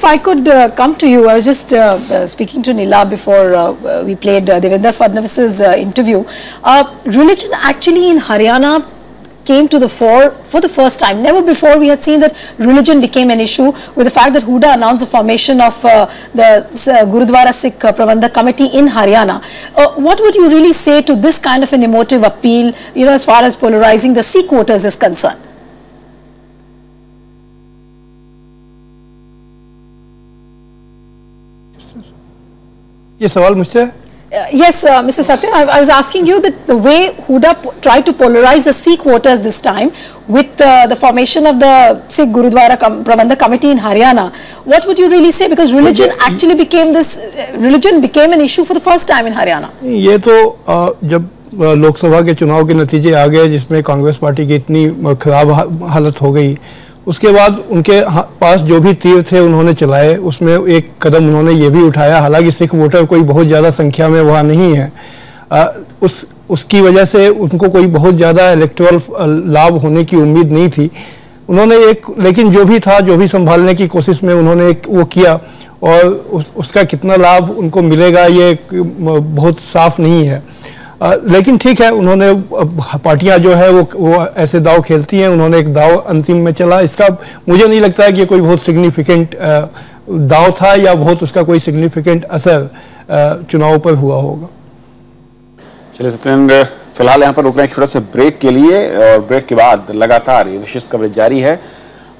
if I could come to you, I was just speaking to Nila before we played Devendra Fadnavis's interview. Religion actually in Haryana came to the fore for the first time. Never before we had seen that religion became an issue, with the fact that Huda announced the formation of the Gurudwara Sikh Prabandhak Committee in Haryana. What would you really say to this kind of an emotive appeal, you know, as far as polarizing the Sikh voters is concerned? ये सवाल मुझसे? Yes, Mr. Satyan, I was asking you that the way Huda tried to polarize the Sikh voters this time with the formation of the Sikh Gurudwara Prabandhak Committee in Haryana, what would you really say? Because religion actually became an issue for the first time in Haryana. ये तो जब लोकसभा के चुनाव के नतीजे आ गए जिसमें Congress party की इतनी खराब हालत हो गई, उसके बाद उनके पास जो भी तीर थे उन्होंने चलाए, उसमें एक कदम उन्होंने ये भी उठाया, हालांकि सिख वोटर कोई बहुत ज़्यादा संख्या में वहाँ नहीं है, उसकी वजह से उनको कोई बहुत ज़्यादा इलेक्टोरल लाभ होने की उम्मीद नहीं थी। उन्होंने लेकिन जो भी था, जो भी संभालने की कोशिश में उन्होंने वो किया, और उसका कितना लाभ उनको मिलेगा ये बहुत साफ नहीं है। लेकिन ठीक है, उन्होंने पार्टियां जो है वो ऐसे दाव खेलती हैं, उन्होंने एक दाव अंतिम में चला, इसका मुझे नहीं लगता है कि कोई बहुत सिग्निफिकेंट दाव था या बहुत उसका कोई सिग्निफिकेंट असर चुनाव पर हुआ होगा। चलिए सत्येंद्र, फिलहाल यहाँ पर रुक रहे हैं छोटा सा ब्रेक के लिए, और ब्रेक के बाद लगातार ये विशेष कवरेज जारी है।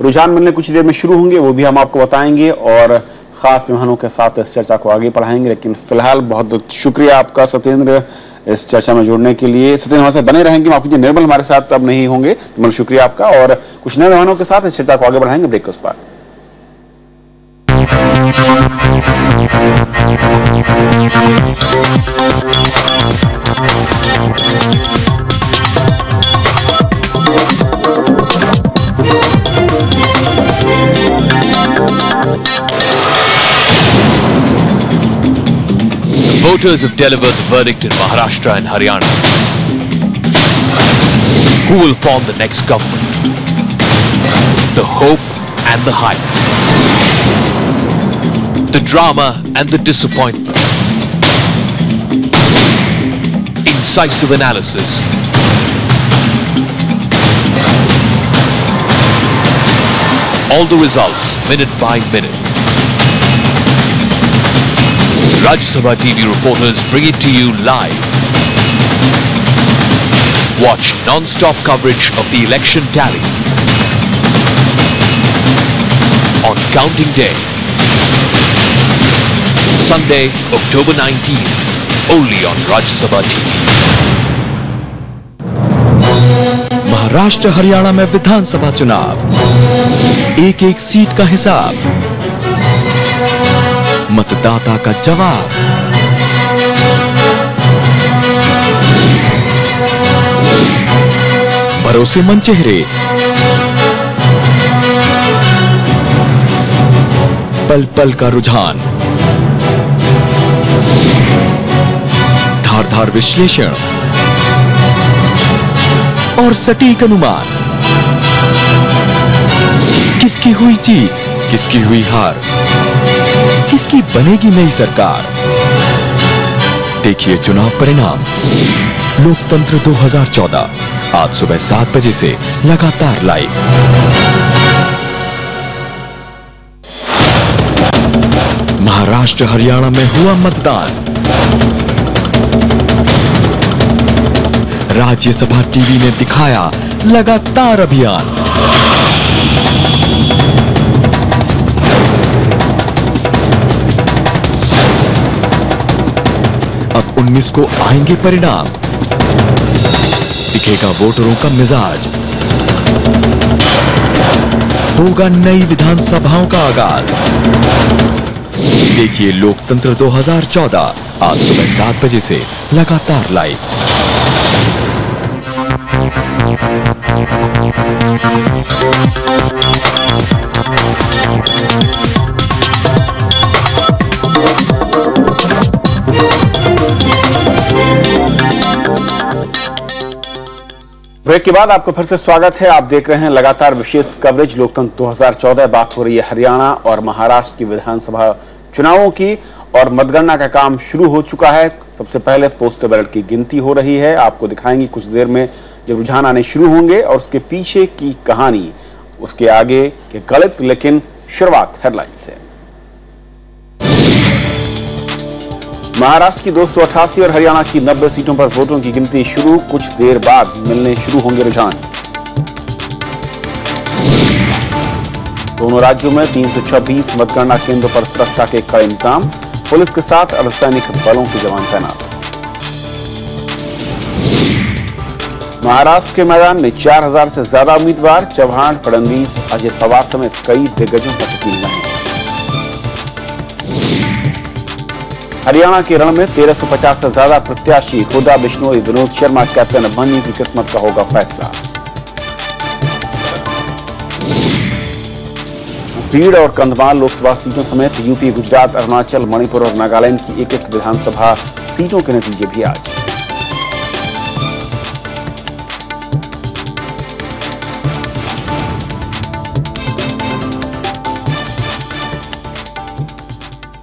रुझान मिलने कुछ देर में शुरू होंगे, वो भी हम आपको बताएंगे और खास मेहमानों के साथ इस चर्चा को आगे बढ़ाएंगे। लेकिन फिलहाल बहुत बहुत शुक्रिया आपका सत्येंद्र इस चर्चा में जुड़ने के लिए। सत्येंद्र हमारे साथ बने रहेंगे, माफ कीजिए निर्मल हमारे साथ अब नहीं होंगे, निर्मल शुक्रिया आपका, और कुछ नए मेहमानों के साथ इस चर्चा को आगे बढ़ाएंगे ब्रेक के उस पार। Voters have delivered the verdict in Maharashtra and Haryana. Who will form the next government? The hope and the hype. The drama and the disappointment. Incisive analysis. All the results, minute by minute. Rajya Sabha TV reporters bring it to you live. Watch non-stop coverage of the election tally on counting day, Sunday, October 19, only on Rajya Sabha TV. Maharashtra Haryana में विधानसभा चुनाव, एक एक seat का हिसाब, मतदाता का जवाब, भरोसेमंद चेहरे, पल पल का रुझान, धारदार विश्लेषण और सटीक अनुमान। किसकी हुई जीत, किसकी हुई हार, किसकी बनेगी नई सरकार। देखिए चुनाव परिणाम लोकतंत्र 2014 आज सुबह 7 बजे से लगातार लाइव। महाराष्ट्र हरियाणा में हुआ मतदान, राज्यसभा टीवी ने दिखाया लगातार अभियान। अब 19 को आएंगे परिणाम, दिखेगा वोटरों का मिजाज, होगा नई विधानसभाओं का आगाज। देखिए लोकतंत्र 2014 आज सुबह 7 बजे से लगातार लाइव। ब्रेक के बाद आपको फिर से स्वागत है। आप देख रहे हैं लगातार विशेष कवरेज लोकतंत्र 2014। बात हो रही है हरियाणा और महाराष्ट्र की विधानसभा चुनावों की और मतगणना का काम शुरू हो चुका है। सबसे पहले पोस्टल बैलेट की गिनती हो रही है। आपको दिखाएंगे कुछ देर में जब रुझान आने शुरू होंगे और उसके पीछे की कहानी, उसके आगे के गणित। लेकिन शुरुआत हेडलाइन से। महाराष्ट्र की 288 और हरियाणा की 90 सीटों पर वोटों की गिनती शुरू। कुछ देर बाद मिलने शुरू होंगे रुझान। दोनों राज्यों में 326 मतगणना केंद्रों पर सुरक्षा के कड़े इंतजाम। पुलिस के साथ अर्धसैनिक बलों के जवान तैनात। महाराष्ट्र के मैदान में 4000 से ज्यादा उम्मीदवार। चौहान, फडणवीस, अजित पवार समेत कई दिग्गजों पर टिकी हैं। हरियाणा के रण में 1350 से ज्यादा प्रत्याशी। हुदा बिश्नोई, विनोद शर्मा कैप्टन। अभिमन्यु की किस्मत का होगा फैसला। भीड़ और कंधमाल लोकसभा सीटों समेत यूपी, गुजरात, अरुणाचल, मणिपुर और नागालैंड की एक-एक विधानसभा सीटों के नतीजे भी आज।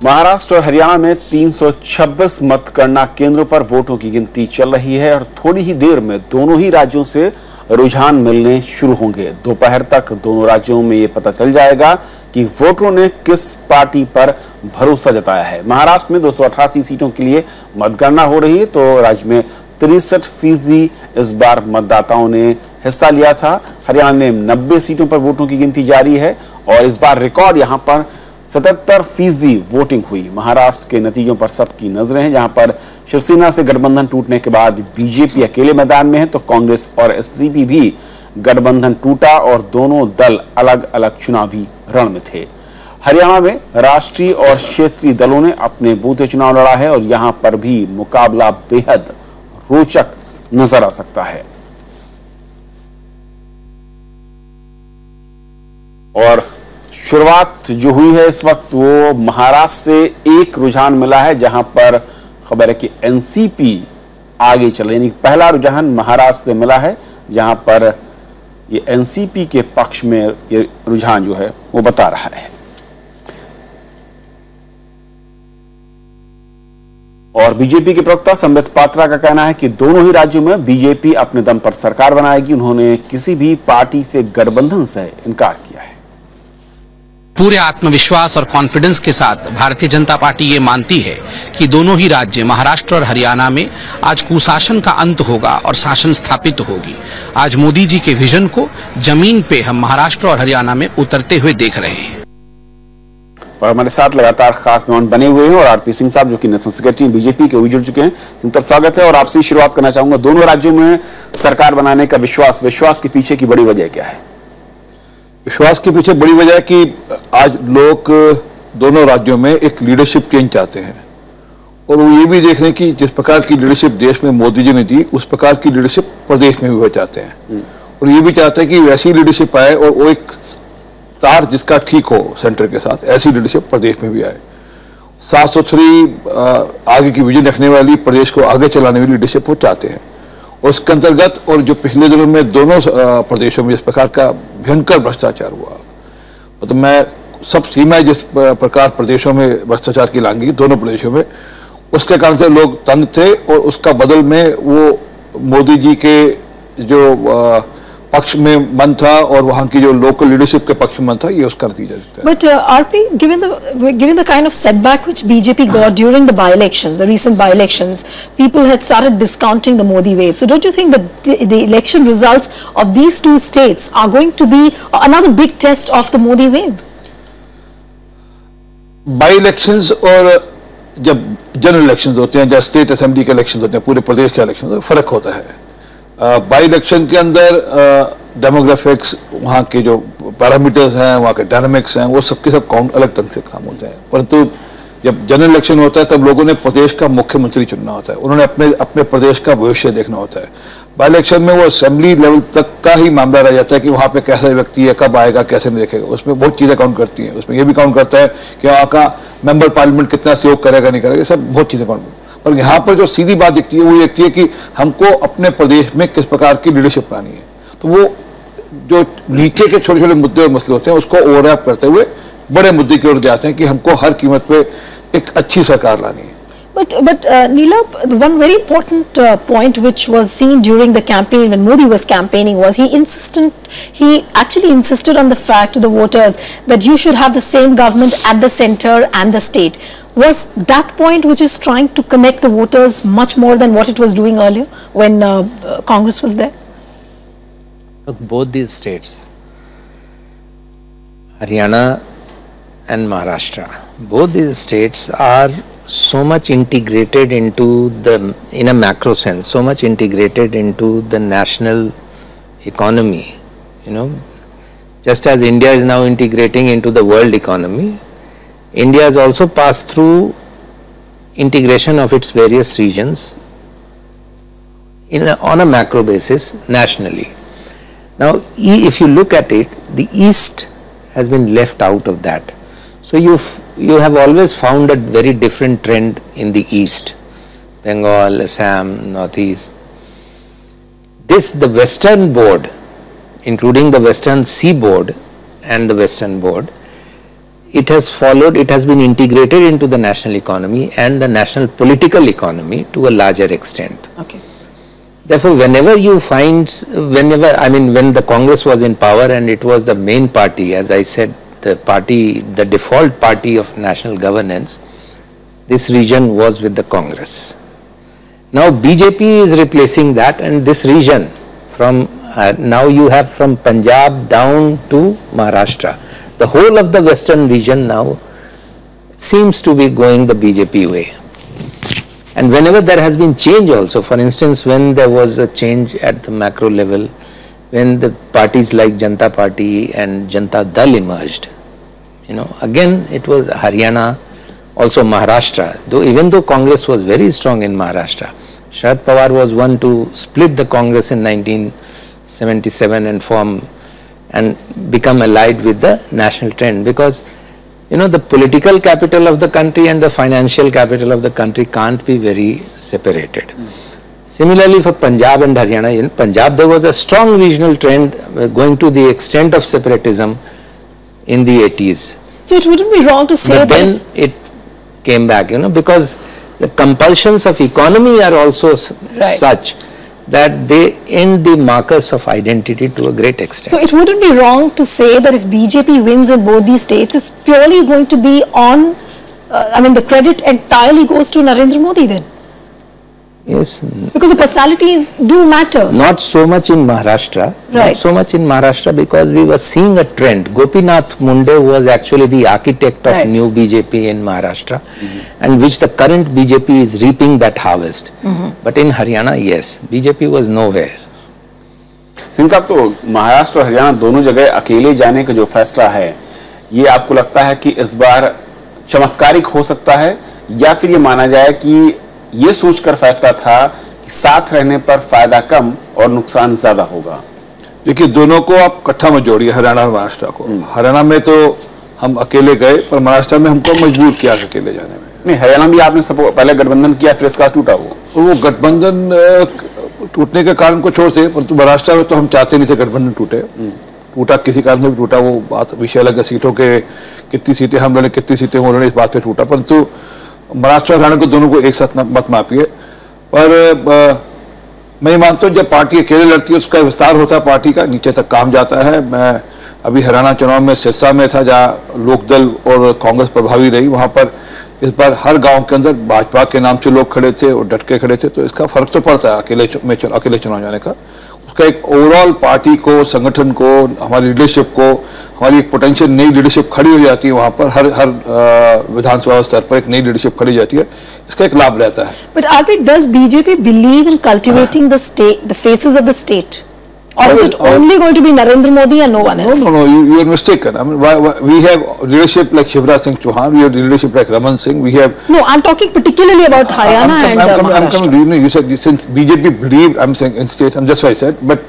महाराष्ट्र और हरियाणा में 326 मतगणना केंद्रों पर वोटों की गिनती चल रही है और थोड़ी ही देर में दोनों ही राज्यों से रुझान मिलने शुरू होंगे। दोपहर तक दोनों राज्यों में ये पता चल जाएगा कि वोटरों ने किस पार्टी पर भरोसा जताया है। महाराष्ट्र में 288 सीटों के लिए मतगणना हो रही है तो राज्य में 63% इस बार मतदाताओं ने हिस्सा लिया था। हरियाणा में 90 सीटों पर वोटों की गिनती जारी है और इस बार रिकॉर्ड यहां पर 77% वोटिंग हुई। महाराष्ट्र के नतीजों पर सबकी नजरें हैं, जहां पर शिवसेना से गठबंधन टूटने के बाद बीजेपी अकेले मैदान में है तो कांग्रेस और एससीपी भी गठबंधन टूटा और दोनों दल अलग अलग चुनावी रण में थे। हरियाणा में राष्ट्रीय और क्षेत्रीय दलों ने अपने बूते चुनाव लड़ा है और यहां पर भी मुकाबला बेहद रोचक नजर आ सकता है। और शुरुआत जो हुई है इस वक्त वो महाराष्ट्र से एक रुझान मिला है, जहां पर खबर है कि एनसीपी आगे चल रही है। यानी पहला रुझान महाराष्ट्र से मिला है जहां पर ये एनसीपी के पक्ष में ये रुझान जो है वो बता रहा है। और बीजेपी के प्रवक्ता संबित पात्रा का कहना है कि दोनों ही राज्यों में बीजेपी अपने दम पर सरकार बनाएगी। उन्होंने किसी भी पार्टी से गठबंधन से इनकार किया है। पूरे आत्मविश्वास और कॉन्फिडेंस के साथ भारतीय जनता पार्टी ये मानती है कि दोनों ही राज्य महाराष्ट्र और हरियाणा में आज कुशासन का अंत होगा और शासन स्थापित होगी। आज मोदी जी के विजन को जमीन पे हम महाराष्ट्र और हरियाणा में उतरते हुए देख रहे हैं। और हमारे साथ लगातार खास मेहमान बने हुए हैं और आरपी सिंह साहब जो कि नेशनल सेक्रेटरी बीजेपी के जुड़ चुके हैं, जिनका स्वागत है। और आपसे शुरुआत करना चाहूंगा, दोनों राज्यों में सरकार बनाने का विश्वास के पीछे की बड़ी वजह क्या है? विश्वास के पीछे बड़ी वजह है कि आज लोग दोनों राज्यों में एक लीडरशिप चेंज चाहते हैं और वो ये भी देख रहे हैं कि जिस प्रकार की लीडरशिप देश में मोदी जी ने दी उस प्रकार की लीडरशिप प्रदेश में भी वो चाहते हैं। और ये भी चाहते हैं कि वैसी लीडरशिप आए और वो एक तार जिसका ठीक हो सेंटर के साथ, ऐसी लीडरशिप प्रदेश में भी आए। साफ सुथरी आगे की विजन रखने वाली, प्रदेश को आगे चलाने वाली लीडरशिप वो चाहते हैं। और उसके अंतर्गत और जो पिछले दिनों में दोनों प्रदेशों में जिस प्रकार का भयंकर भ्रष्टाचार हुआ, मतलब मैं सब सीमाएं जिस प्रकार प्रदेशों में भ्रष्टाचार की लांगी दोनों प्रदेशों में, उसके कारण से लोग तंग थे और उसका बदल में वो मोदी जी के जो पक्ष में मन था और वहां की जो लोकल लीडरशिप के पक्ष में मन था, ये उसका नतीजा दिखता है। But RP, given the kind of setback which BJP got during the by-elections, the recent by-elections, people had started discounting the Modi wave. So don't you think that the election results of these two states are going to be another big test of the Modi wave? By-elections और जब general elections होते हैं, जब state assembly के elections होते हैं, पूरे प्रदेश के इलेक्शन फर्क होता है। बाई इलेक्शन के अंदर डेमोग्राफिक्स, वहाँ के जो पैरामीटर्स हैं, वहाँ के डायनामिक्स हैं, वो सबके सब काउंट अलग ढंग से काम होते हैं। परंतु जब जनरल इलेक्शन होता है तब लोगों ने प्रदेश का मुख्यमंत्री चुनना होता है, उन्होंने अपने प्रदेश का भविष्य देखना होता है। बाई इलेक्शन में वो असेंबली लेवल तक का ही मामला रह जाता है कि वहाँ पे कैसा व्यक्ति है, कब आएगा, कैसे नहीं देखेगा। उसमें बहुत चीज़ें काउंट करती हैं। उसमें ये भी काउंट करता है कि वहाँ का मेंबर पार्लियामेंट कितना सहयोग करेगा, नहीं करेगा, सब बहुत चीज़ें काउंट। पर यहाँ पर जो सीधी बात दिखती है वो ये दिखती है कि हमको अपने प्रदेश में किस प्रकार की लीडरशिप लानी है। तो वो जो नीचे के छोटे छोटे मुद्दे और मसले होते हैं उसको ओवरलैप करते हुए बड़े मुद्दे की ओर जाते हैं कि हमको हर कीमत पे एक अच्छी सरकार लानी है। But Neela, one very important point which was seen during the campaign when Modi was campaigning was he actually insisted on the fact to the voters that you should have the same government at the center and the state. Was that point which is trying to connect the voters much more than what it was doing earlier when Congress was there? Look, both these states, Haryana and Maharashtra, both these states are so much integrated into in a macro sense, so much integrated into the national economy, you know. Just as India is now integrating into the world economy, India has also passed through integration of its various regions on a macro basis nationally. Now, if you look at it, the East has been left out of that. So you have always found a very different trend in the East, Bengal, Assam, Northeast. The Western board, including the Western Seaboard and the Western board, it has been integrated into the national economy and the national political economy to a larger extent. Okay. Therefore, when the Congress was in power and it was the main party, as I said, the default party of national governance, this region was with the Congress. Now BJP is replacing that, and this region now you have from Punjab down to Maharashtra. The whole of the western region now seems to be going the BJP way. And whenever there has been change also, for instance, when there was a change at the macro level, when the parties like Janata Party and Janata Dal emerged, you know, again it was Haryana, also Maharashtra, even though Congress was very strong in Maharashtra. Sharad Pawar was one to split the Congress in 1977 and become allied with the national trend, because you know the political capital of the country and the financial capital of the country can't be very separated. Similarly for Punjab and Haryana, in Punjab there was a strong regional trend going to the extent of separatism in the 80s. So it wouldn't be wrong to say but that... then it came back, you know, because the compulsions of economy are also such that they end the markers of identity to a great extent. So it wouldn't be wrong to say that if BJP wins in both these states, it's purely going to be on, the credit entirely goes to Narendra Modi then? Yes. Because the personalities do matter. Not so much in Maharashtra. Right. Not so much in Maharashtra because we were seeing a trend. Gopinath Munde was actually the architect of new BJP in Maharashtra, and which the current BJP is reaping that harvest. But in Haryana, yes, BJP was nowhere. Singh साहब, तो महाराष्ट्र और हरियाणा दोनों जगह अकेले जाने का जो फैसला है, ये आपको लगता है कि इस बार चमत्कारिक हो सकता है, या फिर ये माना जाए कि ये सोचकर फैसला था कि साथ रहने पर फायदा कम और नुकसान ज्यादा होगा? देखिए, दोनों को आप इकट्ठा मत जोड़िए, हरियाणा और महाराष्ट्र को। हरियाणा में तो हम अकेले गए, पर महाराष्ट्र में हमको मजबूर किया अकेले जाने में। नहीं, हरियाणा भी आपने पहले गठबंधन किया, फिर इसका टूटा वो गठबंधन टूटने के कारण को छोड़ से, परंतु महाराष्ट्र में तो हम चाहते नहीं थे गठबंधन टूटा किसी कारण से भी टूटा, वो बात विषय अलग है। सीटों के कितनी सीटें हम लड़े, कितनी सीटें वो लड़े, इस बात पे टूटा। परंतु महाराष्ट्र और हरियाणा को दोनों को एक साथ मत मापिए। पर मैं मानता हूँ जब पार्टी अकेले लड़ती है उसका विस्तार होता है, पार्टी का नीचे तक काम जाता है। मैं अभी हरियाणा चुनाव में सिरसा में था, जहाँ लोकदल और कांग्रेस प्रभावी रही। वहाँ पर इस बार हर गांव के अंदर भाजपा के नाम से लोग खड़े थे और डट के खड़े थे, तो इसका फर्क तो पड़ता है अकेले चुनाव जाने का। उसका एक ओवरऑल पार्टी को, संगठन को, हमारी लीडरशिप को, हमारी एक पोटेंशियल नई लीडरशिप खड़ी हो जाती है। वहाँ पर हर विधानसभा स्तर पर एक नई लीडरशिप खड़ी जाती है, इसका एक लाभ रहता है। But RP, does BJP believe in cultivating the state, the faces of the state? Or is it only going to be Narendra Modi and no one else? No, you are mistaken. I mean, we have leadership like Shivraj Singh Chauhan, we have leadership like Raman Singh, we have... No, I'm talking particularly about Haryana and Maharashtra. You said since BJP believed, I'm saying in states, and that's why I said, but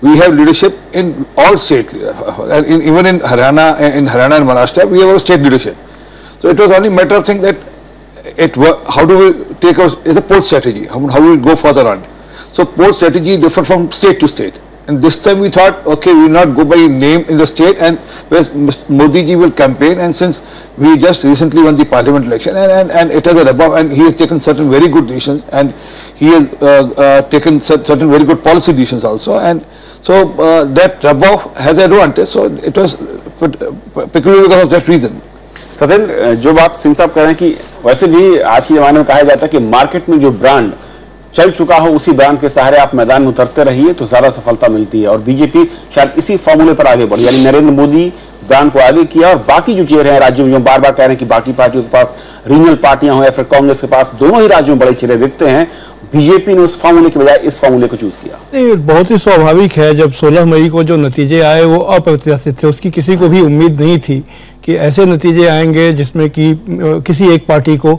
we have leadership in all states, and even in Haryana and Maharashtra, we have a state leadership. So it was only a matter of thing that how do we take our, is a poll strategy, how do we go further on? So poll strategy different from state to state. And this time we thought, okay, we will not go by name in the state, and Modi ji will campaign, and since we just recently won the parliament election, and it has a rub, and he has taken certain very good decisions, and he has taken certain very good policy decisions also, and so that rub has advantage, so it was particularly because of that reason. Satyendra, जो बात सिंह साहब कह रहे हैं कि वैसे भी आज के जमाने में कहा जाता है कि मार्केट में जो ब्रांड चल चुका हो उसी ब्रांड के सहारे आप मैदान में उतरते रहिए तो ज्यादा सफलता मिलती है, और बीजेपी शायद इसी फॉर्मूले पर आगे बढ़ी, यानी नरेंद्र मोदी ब्रांड को आगे किया, और बाकी जो चेहरे हैं राज्यों में, जो बार बार कह रहे हैं कि बाकी पार्टियों के पास रीजनल पार्टियां हो या फिर कांग्रेस के पास दोनों ही राज्यों में बड़े चेहरे दिखते हैं, बीजेपी ने उस फॉर्मूले के बजाय इस फॉर्मूले को चूज किया। नहीं, बहुत ही स्वाभाविक है। जब 16 मई को जो नतीजे आए वो अप्रत्याशित थे, उसकी किसी को भी उम्मीद नहीं थी कि ऐसे नतीजे आएंगे जिसमें कि किसी एक पार्टी को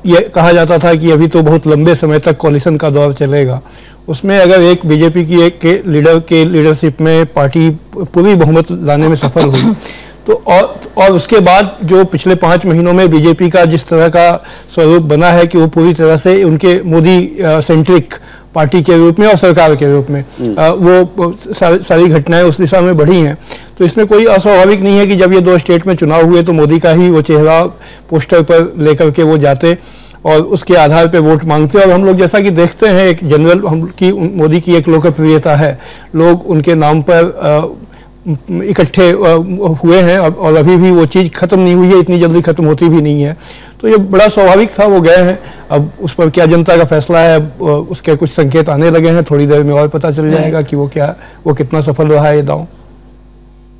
ये कहा जाता था कि अभी तो बहुत लंबे समय तक कोalition का दौर चलेगा, उसमें अगर एक बीजेपी की एक के लीडरशिप में पार्टी पूरी बहुमत लाने में सफल हुई तो और उसके बाद जो पिछले 5 महीनों में बीजेपी का जिस तरह का स्वरूप बना है कि वो पूरी तरह से उनके मोदी सेंट्रिक पार्टी के रूप में और सरकार के रूप में वो सारी घटनाएं उस दिशा में बढ़ी हैं, तो इसमें कोई अस्वाभाविक नहीं है कि जब ये 2 स्टेट में चुनाव हुए तो मोदी का ही वो चेहरा पोस्टर पर लेकर के वो जाते और उसके आधार पे वोट मांगते। और हम लोग जैसा कि देखते हैं एक जनरल मोदी की एक लोकप्रियता है, लोग उनके नाम पर इकट्ठे हुए हैं और अभी भी वो चीज़ खत्म नहीं हुई है, इतनी जल्दी खत्म होती भी नहीं है, तो ये बड़ा स्वाभाविक था, वो गए हैं। अब उस पर क्या जनता का फैसला है, उसके कुछ संकेत आने लगे हैं, थोड़ी देर में और पता चल जाएगा कि वो कितना सफल रहा है ये दांव।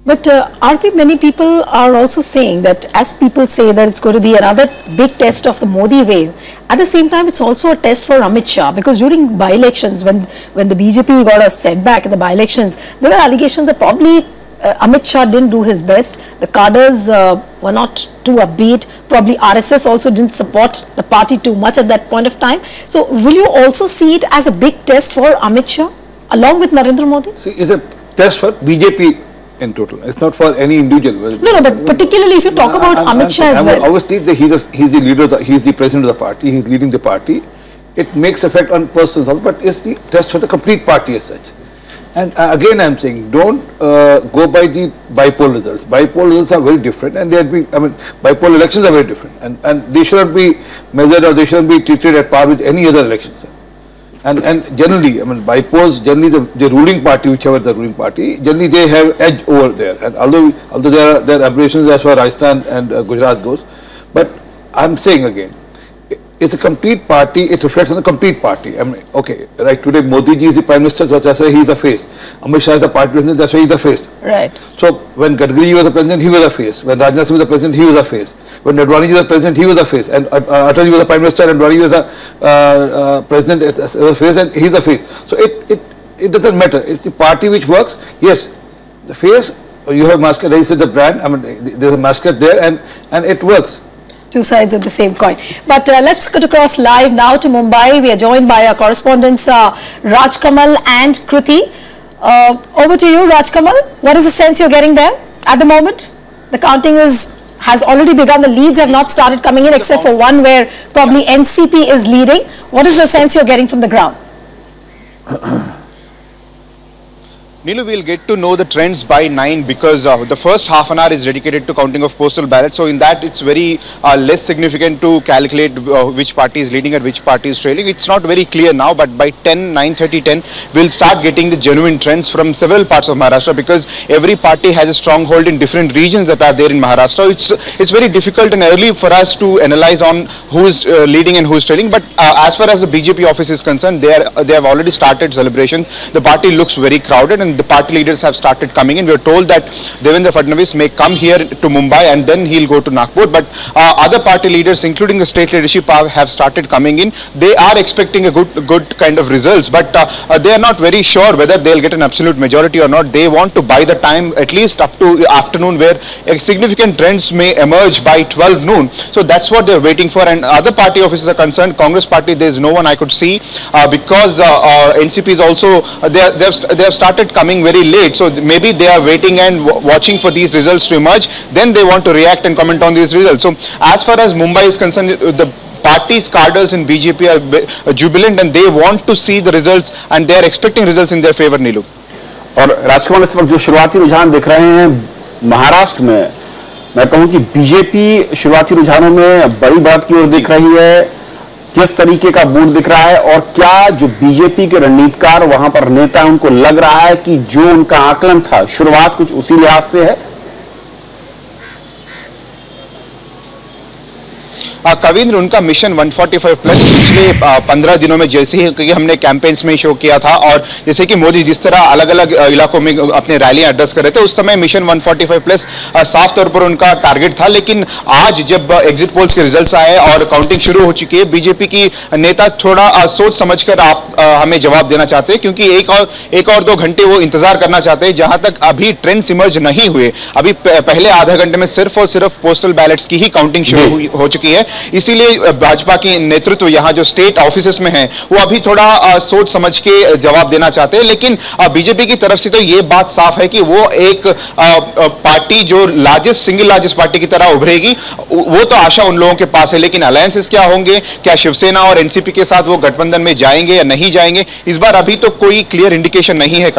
But RP, many people are also saying that, as people say that it's going to be another big test of the Modi wave, at the same time it's also a test for Amit Shah, because during by-elections when the BJP got a setback in the by-elections, there were allegations that probably Amit Shah didn't do his best, the cadres were not too upbeat, probably RSS also didn't support the party too much at that point of time. So will you also see it as a big test for Amit Shah along with Narendra Modi? See, it's a test for BJP in total. It's not for any individual. No, but particularly if you talk about Amit Shah as well. Obviously, he's the leader, he's the president of the party, he's leading the party. It makes effect on persons also, but it's the test for the complete party as such. And again, I'm saying, don't go by the bipolar results. Bipolar results are very different, and bipolar elections are very different, and they shouldn't be measured or they shouldn't be treated at par with any other elections. And generally, bipolars, generally the ruling party, whichever the ruling party, generally they have edge over there. And although there are aberrations as far as Rajasthan and Gujarat goes, but I'm saying again, it's a complete party, it reflects on the complete party. Okay, right, today Modi ji is the Prime Minister, so that's why he is the face. Amit Shah is the party president, that's why he is the face. Right. So when Gadkari was the president, he was the face. When Rajnath Singh was the president, he was the face. When Advani ji was the president, he was the face. And Atal ji was the Prime Minister, and Advani was the president as a face, and he is the face. So it doesn't matter. It's the party which works. Yes, the face, you have mascot, there is the brand, there's a mascot there, and it works. Two sides of the same coin. But let's cut across live now to Mumbai. We are joined by our correspondents Raj Kamal and Kriti. Over to you, Raj Kamal. What is the sense you're getting there at the moment? The counting has already begun. The leads have not started coming in except for one where probably NCP is leading. What is the sense you're getting from the ground? Neelu, we'll get to know the trends by 9 because the first half an hour is dedicated to counting of postal ballots. So in that, it's very less significant to calculate which party is leading and which party is trailing. It's not very clear now, but by 9:30, 10, we'll start getting the genuine trends from several parts of Maharashtra, because every party has a stronghold in different regions that are there in Maharashtra. It's very difficult and early for us to analyze on who is leading and who is trailing. But as far as the BJP office is concerned, they have already started celebrations. The party looks very crowded, and the party leaders have started coming in. We are told that Devendra Fadnavis may come here to Mumbai and then he'll go to Nagpur, but other party leaders, including the state leadership, have started coming in. They are expecting a good kind of results, but they are not very sure whether they'll get an absolute majority or not. They want to buy the time at least up to afternoon, where significant trends may emerge by 12 noon. So that's what they're waiting for. And other party offices are concerned, Congress party, there's no one I could see because NCP is also, they have started coming very late, so maybe they are waiting and watching for these results to emerge, then they want to react and comment on these results. So as far as Mumbai is concerned, the party's cadres in BJP are jubilant and they want to see the results and they are expecting results in their favor, Neelu. और राजकुमार, इस वक्त जो शुरुआती रुझान दिख रहे हैं महाराष्ट्र में, मैं कहूं कि बीजेपी शुरुआती रुझानों में बड़ी बढ़त की ओर दिख रही है। किस तरीके का मूड दिख रहा है और क्या जो बीजेपी के रणनीतिकार वहां पर नेता है उनको लग रहा है कि जो उनका आकलन था शुरुआत कुछ उसी लिहाज से है? कविंद्र, उनका मिशन 145 प्लस पिछले 15 दिनों में जैसे ही, क्योंकि हमने कैंपेन्स में शो किया था और जैसे कि मोदी जिस तरह अलग अलग इलाकों में अपने रैलियां एड्रेस कर रहे थे, उस समय मिशन 145 प्लस साफ तौर पर उनका टारगेट था। लेकिन आज जब एग्जिट पोल्स के रिजल्ट्स आए और काउंटिंग शुरू हो चुकी है, बीजेपी की नेता थोड़ा सोच समझकर हमें जवाब देना चाहते हैं, क्योंकि एक और 2 घंटे वो इंतजार करना चाहते हैं। जहां तक अभी ट्रेंड्स इमर्ज नहीं हुए, अभी पहले आधा घंटे में सिर्फ और सिर्फ पोस्टल बैलेट्स की ही काउंटिंग शुरू हो चुकी है। इसीलिए भाजपा की नेतृत्व यहां जो स्टेट ऑफिसेस में है वो अभी थोड़ा सोच समझ के जवाब देना चाहते हैं। लेकिन बीजेपी की तरफ से तो ये बात साफ है कि वो एक पार्टी जो सिंगल लार्जेस्ट पार्टी की तरह उभरेगी, वो तो आशा उन लोगों के पास है। लेकिन अलायंसेस क्या होंगे, क्या शिवसेना और एनसीपी के साथ वो गठबंधन में जाएंगे या नहीं जाएंगे, इस बार अभी तो कोई क्लियर इंडिकेशन नहीं है।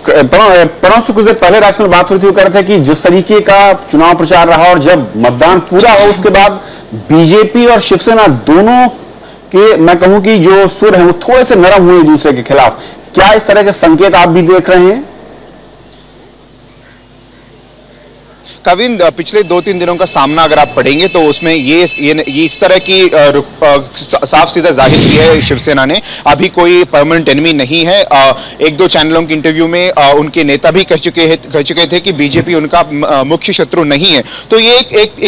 प्रणव से कुछ देर पहले राजकुमार बात हो रही थी, वो कह रहे थे कि जिस तरीके का चुनाव प्रचार रहा और जब मतदान पूरा हो उसके बाद बीजेपी और शिवसेना दोनों के, मैं कहूं कि जो सुर है वो थोड़े से नरम हुए दूसरे के खिलाफ। क्या इस तरह के संकेत आप भी देख रहे हैं? कविंद, पिछले 2-3 दिनों का सामना अगर आप पढ़ेंगे तो उसमें ये इस तरह की साफ सीधा जाहिर की है शिवसेना ने। अभी कोई परमानेंट एनिमी नहीं है। 1-2 चैनलों के इंटरव्यू में उनके नेता भी कह चुके थे कि बीजेपी उनका मुख्य शत्रु नहीं है। तो ये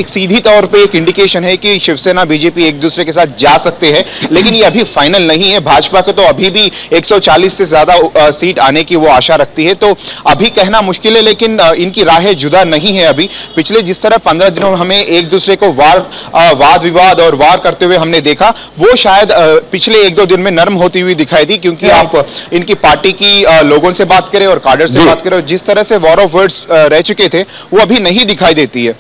एक सीधी तौर पे एक इंडिकेशन है कि शिवसेना बीजेपी एक दूसरे के साथ जा सकते हैं, लेकिन ये अभी फाइनल नहीं है। भाजपा को तो अभी भी 140 से ज्यादा सीट आने की वो आशा रखती है, तो अभी कहना मुश्किल है। लेकिन इनकी राहें जुदा नहीं है। अभी पिछले जिस तरह 15 दिनों में हमें एक दूसरे को वाद विवाद और वार करते हुए हमने देखा, वो शायद पिछले 1-2 दिन में नरम होती हुई दिखाई दी, क्योंकि आप इनकी पार्टी की लोगों से बात करें और कार्डर से बात करें, और जिस तरह से वॉर ऑफ वर्ड्स रह चुके थे वो अभी नहीं दिखाई देती है।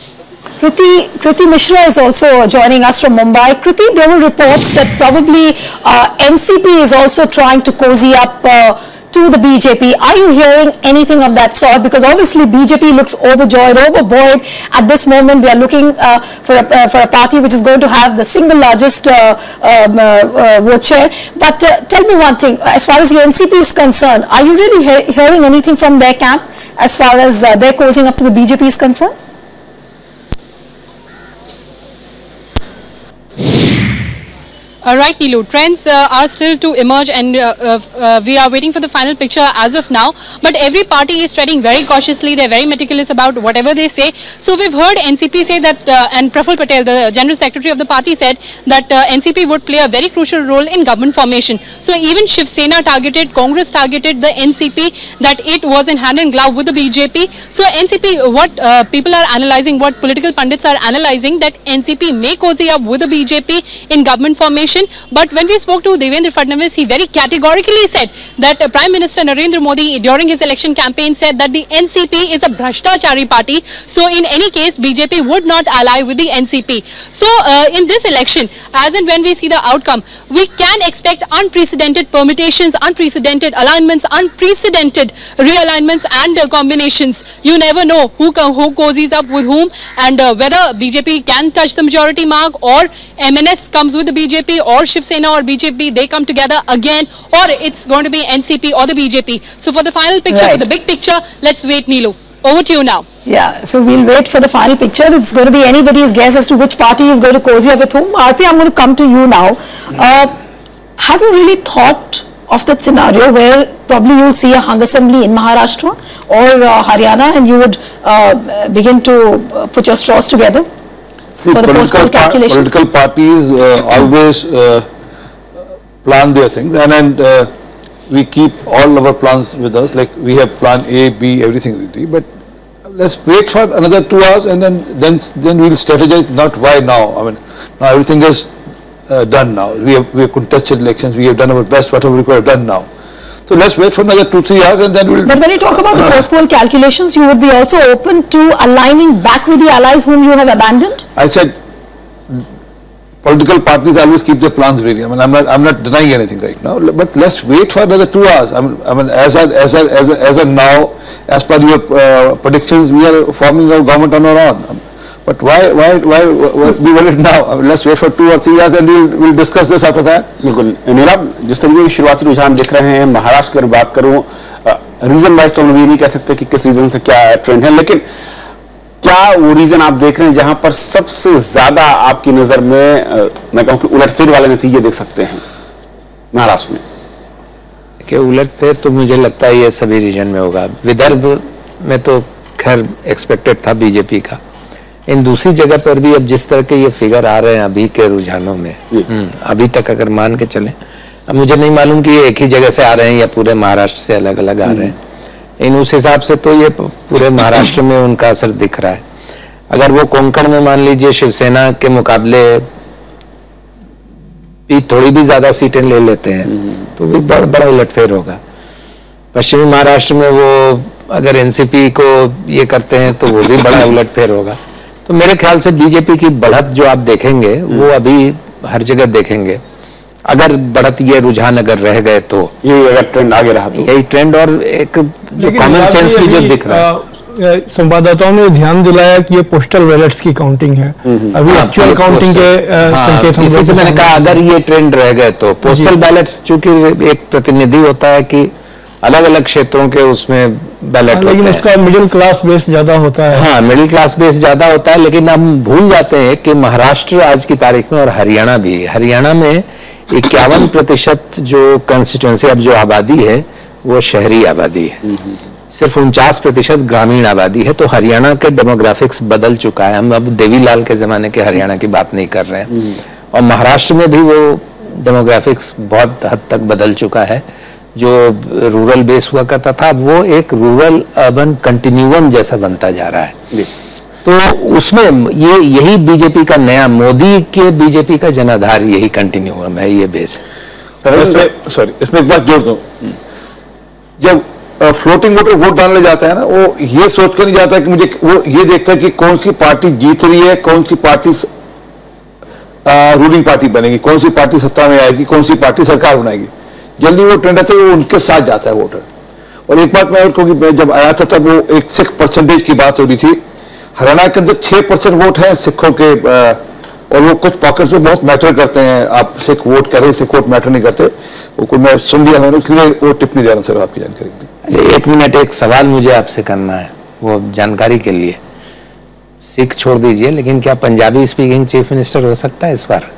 Kriti Mishra is also joining us from Mumbai. Kriti, there were reports that probably NCP is also trying to cozy up to the BJP. Are you hearing anything of that sort? Because obviously BJP looks overjoyed, overbuoyed at this moment. They are looking for a party which is going to have the single largest vote share. But tell me one thing, as far as the NCP is concerned, are you really hearing anything from their camp as far as their cozying up to the BJP is concerned? Right, Neelu, trends are still to emerge, and we are waiting for the final picture as of now. But every party is treading very cautiously. They're very meticulous about whatever they say. So we've heard NCP say that, and Praful Patel, the General Secretary of the party, said that NCP would play a very crucial role in government formation. So even Shiv Sena targeted, Congress targeted the NCP, that it was in hand in glove with the BJP. So NCP, what people are analyzing, what political pundits are analyzing, that NCP may cozy up with the BJP in government formation. But when we spoke to Devendra Fadnavis, he very categorically said that Prime Minister Narendra Modi during his election campaign said that the NCP is a Bhrashtachari party. So in any case, BJP would not ally with the NCP. So in this election, as and when we see the outcome, we can expect unprecedented permutations, unprecedented alignments, unprecedented realignments and combinations. You never know who cozies up with whom, and whether BJP can touch the majority mark, or MNS comes with the BJP, or Shiv Sena or BJP, they come together again, or it's going to be NCP or the BJP. So for the final picture, for the big picture, let's wait, Neelu. Over to you now. Yeah, so we'll wait for the final picture. It's going to be anybody's guess as to which party is going to cozy up with whom. RP, I'm going to come to you now. Have you really thought of that scenario where probably you'll see a hung assembly in Maharashtra or Haryana, and you would begin to put your straws together? See, political parties always plan their things, and we keep all our plans with us. Like we have plan A, B, everything ready. But let's wait for another 2 hours, and then we'll strategize. Not why now. I mean, now everything is done now. We have contested elections. We have done our best, whatever we could have done now. So let's wait for another 2-3 hours, and then we'll. But when you talk about the post-poll calculations, you would be also open to aligning back with the allies whom you have abandoned? I said political parties always keep their plans ready. I mean, I'm not denying anything right now, but let's wait for another 2 hours. I mean, as of now, as per your predictions, we are forming our government on our own. But why be worried now? I mean, let's wait for 2 or 3 hours and we'll discuss this after that. बिल्कुल नीलाभ, जिस तरीके की शुरुआती रुझान दिख रहे हैं, महाराष्ट्र की अगर बात करूं, रीजन वाइज तो हम ये नहीं कह सकते कि किस रीजन से क्या ट्रेंड है, लेकिन क्या वो रीजन आप देख रहे हैं जहां पर सबसे ज्यादा आपकी नजर में मैं कहूं कि उलटफेर वाले नतीजे देख सकते हैं महाराष्ट्र में? कि उलटफेर तो मुझे लगता है ये सभी रीजन में होगा। विदर्भ में तो खैर एक्सपेक्टेड था बीजेपी का। इन दूसरी जगह पर भी अब जिस तरह के ये फिगर आ रहे हैं अभी के रुझानों में, अभी तक अगर मान के चलें, अब मुझे नहीं मालूम कि ये एक ही जगह से आ रहे हैं या पूरे महाराष्ट्र से अलग अलग आ रहे हैं। इन उस हिसाब से तो ये पूरे महाराष्ट्र में उनका असर दिख रहा है। अगर वो कोंकण में मान लीजिए शिवसेना के मुकाबले भी थोड़ी भी ज्यादा सीटें ले लेते हैं तो भी बड़ा उलटफेर होगा। पश्चिमी महाराष्ट्र में वो अगर एनसीपी को ये करते हैं तो वो भी बड़ा उलटफेर होगा। तो मेरे ख्याल से बीजेपी की बढ़त जो आप देखेंगे वो अभी हर जगह देखेंगे। अगर बढ़त ये रुझान अगर रह गए तो ये अगर ट्रेंड आगे रहा तो यही ट्रेंड और एक जो कॉमन सेंस भी जो दिख रहा है। संवाददाताओं ने ध्यान दिलाया कि ये पोस्टल बैलेट्स की काउंटिंग है, अभी एक्चुअल काउंटिंग के संकेत हम इसी से मैंने कहा अगर ये ट्रेंड रह गए तो पोस्टल बैलेट्स चूंकि एक प्रतिनिधि होता है कि अलग अलग क्षेत्रों के उसमें बैलेट, लेकिन उसका मिडिल क्लास बेस ज्यादा होता है। हाँ, मिडिल क्लास बेस ज्यादा होता है, लेकिन हम भूल जाते हैं कि महाराष्ट्र आज की तारीख में और हरियाणा भी, हरियाणा में 51% जो कंस्टिट्यूएंसी अब जो आबादी है वो शहरी आबादी है, सिर्फ 49% ग्रामीण आबादी है। तो हरियाणा के डेमोग्राफिक्स बदल चुका है। हम अब देवीलाल के जमाने के हरियाणा की बात नहीं कर रहे हैं। और महाराष्ट्र में भी वो डेमोग्राफिक्स बहुत हद तक बदल चुका है। जो रूरल बेस हुआ करता था वो एक रूरल अर्बन कंटिन्यूम जैसा बनता जा रहा है। तो उसमें यही बीजेपी का नया, मोदी के बीजेपी का जनाधार यही कंटिन्यूम है, ये बेस। इसमें एक बात जोड़ दूं, जब फ्लोटिंग वोटर वोट डालने जाता है ना, वो ये सोच कर नहीं जाता कि मुझे, वो ये देखता है कि कौन सी पार्टी जीत रही है, कौन सी पार्टी रूलिंग पार्टी बनेगी, कौन सी पार्टी सत्ता में आएगी, कौन सी पार्टी सरकार बनाएगी। जल्दी वो ट्रेंड आता है, वो उनके साथ जाता है वोटर। और एक बात मैं, क्योंकि मैं जब आया था तब वो एक सिख परसेंटेज की बात हो रही थी। हरियाणा के अंदर 6% वोट है सिखों के, और वो कुछ पॉकेट्स में बहुत मैटर करते हैं। आप सिख वोट करें, सिख वोट मैटर नहीं करते, वो कोई मैं सुन लिया मैंने, इसलिए वो टिप्पणी दे रहा हूँ सर आपकी जानकारी के लिए। अच्छा, 1 मिनट, एक सवाल मुझे आपसे करना है वो जानकारी के लिए। सिख छोड़ दीजिए, लेकिन क्या पंजाबी स्पीकिंग चीफ मिनिस्टर हो सकता है इस बार?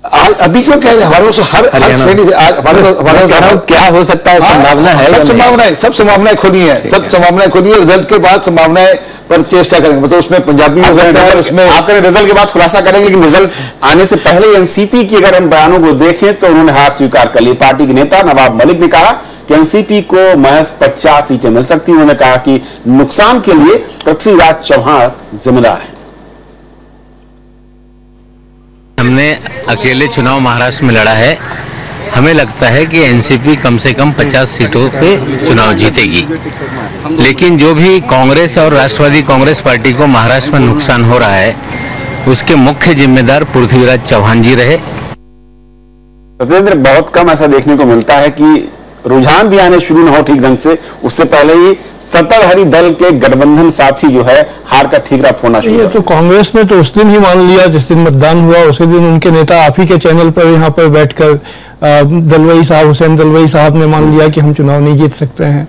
आज अभी क्यों कह रहे हैं, हमारे से हर श्रेणी से आज हमारे क्या हो सकता है? संभावना है, सब संभावनाएं खुली हैं, सब संभावनाएं खुली है। रिजल्ट के बाद संभावनाएं पर चेष्टा करेंगे, मतलब उसमें पंजाबी हो सकता है, उसमें आप रिजल्ट के बाद खुलासा करेंगे। लेकिन रिजल्ट आने से पहले एनसीपी की अगर हम बयानों को देखें तो उन्होंने हार स्वीकार कर ली। पार्टी के नेता नवाब मलिक ने कहा कि एनसीपी को महज 50 सीटें मिल सकती। उन्होंने कहा कि नुकसान के लिए पृथ्वीराज चौहान जिम्मेदार है। हमने अकेले चुनाव महाराष्ट्र में लड़ा है। हमें लगता है कि एनसीपी कम से कम 50 सीटों पे चुनाव जीतेगी, लेकिन जो भी कांग्रेस और राष्ट्रवादी कांग्रेस पार्टी को महाराष्ट्र में नुकसान हो रहा है उसके मुख्य जिम्मेदार पृथ्वीराज चौहान जी रहे। सत्येंद्र, बहुत कम ऐसा देखने को मिलता है कि रुझान भी आने शुरू न हो ठीक ढंग से, उससे पहले ही सत्ताधारी दल के गठबंधन साथी जो है हार का ठीकरा फोड़ना शुरू। ये तो कांग्रेस ने तो उस दिन ही मान लिया जिस दिन मतदान हुआ, उसी दिन उनके नेता आप ही के चैनल पर यहाँ पर बैठकर दलवाई साहब, हुसैन दलवाई साहब ने मान लिया कि हम चुनाव नहीं जीत सकते हैं।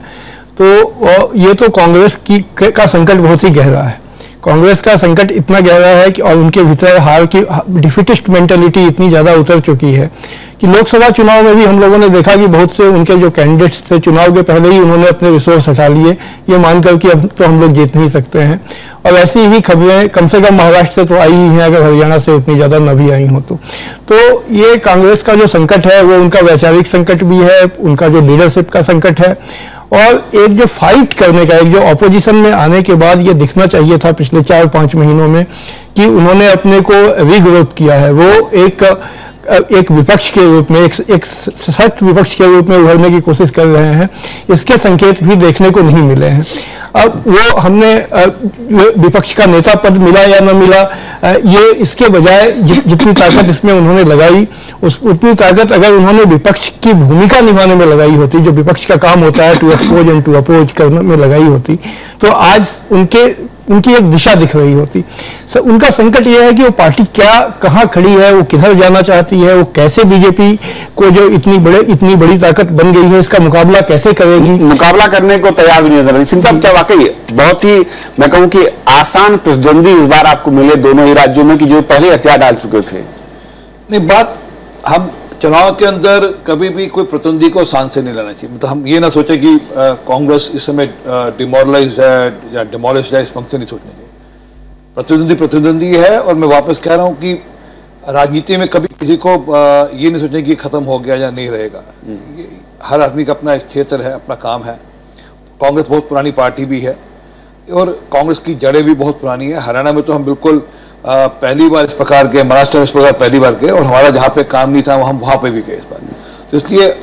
तो ये तो कांग्रेस का संकट बहुत ही गहरा है। कांग्रेस का संकट इतना गहरा है कि और उनके भीतर हार की डिफिटिस्ट मेंटेलिटी इतनी ज्यादा उतर चुकी है कि लोकसभा चुनाव में भी हम लोगों ने देखा कि बहुत से उनके जो कैंडिडेट्स थे चुनाव के पहले ही उन्होंने अपने रिसोर्स हटा लिए, ये मानकर कि अब तो हम लोग जीत नहीं सकते हैं। और ऐसी ही खबरें कम से कम महाराष्ट्र से तो आई ही हैं, अगर हरियाणा से उतनी ज्यादा न भी आई हो तो ये कांग्रेस का जो संकट है वो उनका वैचारिक संकट भी है, उनका जो लीडरशिप का संकट है, और एक जो फाइट करने का, एक जो ऑपोजिशन में आने के बाद ये दिखना चाहिए था पिछले 4-5 महीनों में कि उन्होंने अपने को रिग्रुप किया है। वो एक विपक्ष के रूप में, एक सशक्त विपक्ष के रूप में उभरने की कोशिश कर रहे हैं। इसके संकेत भी देखने को नहीं मिले हैं। अब वो हमने विपक्ष का नेता पद मिला या न मिला, ये इसके बजाय जितनी ताकत इसमें उन्होंने लगाई उतनी ताकत अगर उन्होंने विपक्ष की भूमिका निभाने में लगाई होती, जो विपक्ष का काम होता है to expose and to oppose करने में लगाई होती, तो आज उनकी एक दिशा दिख रही होती। उनका संकट यह है कि वो पार्टी कहाँ खड़ी है, वो किधर जाना चाहती है, वो कैसे बीजेपी को जो इतनी बड़ी ताकत बन गई है इसका मुकाबला कैसे करेगी। मुकाबला करने को तैयार भी नजर आ रही। सिंह साहब, क्या वाकई बहुत ही मैं कहूं कि आसान प्रतिद्वंदी इस बार आपको मिले दोनों ही राज्यों में कि जो पहले हथियार डाल चुके थे? नहीं, बात हम चुनाव के अंदर कभी भी कोई प्रतिद्वंदी को शान से नहीं लेना चाहिए। मतलब हम ये ना सोचे कि कांग्रेस इस समय डिमोरलाइज्ड है या डिमोलिश्ड है, इस पंख से नहीं सोचना चाहिए। प्रतिद्वंदी है, और मैं वापस कह रहा हूँ कि राजनीति में कभी किसी को ये नहीं सोचना कि खत्म हो गया या नहीं रहेगा। हर आदमी का अपना क्षेत्र है, अपना काम है। कांग्रेस बहुत पुरानी पार्टी भी है और कांग्रेस की जड़ें भी बहुत पुरानी है। हरियाणा में तो हम बिल्कुल पहली बार इस प्रकार के, महाराष्ट्र में इस प्रकार पहली बार गए, और हमारा जहाँ पे काम नहीं था हम वहाँ पे भी गए इस बार। तो इसलिए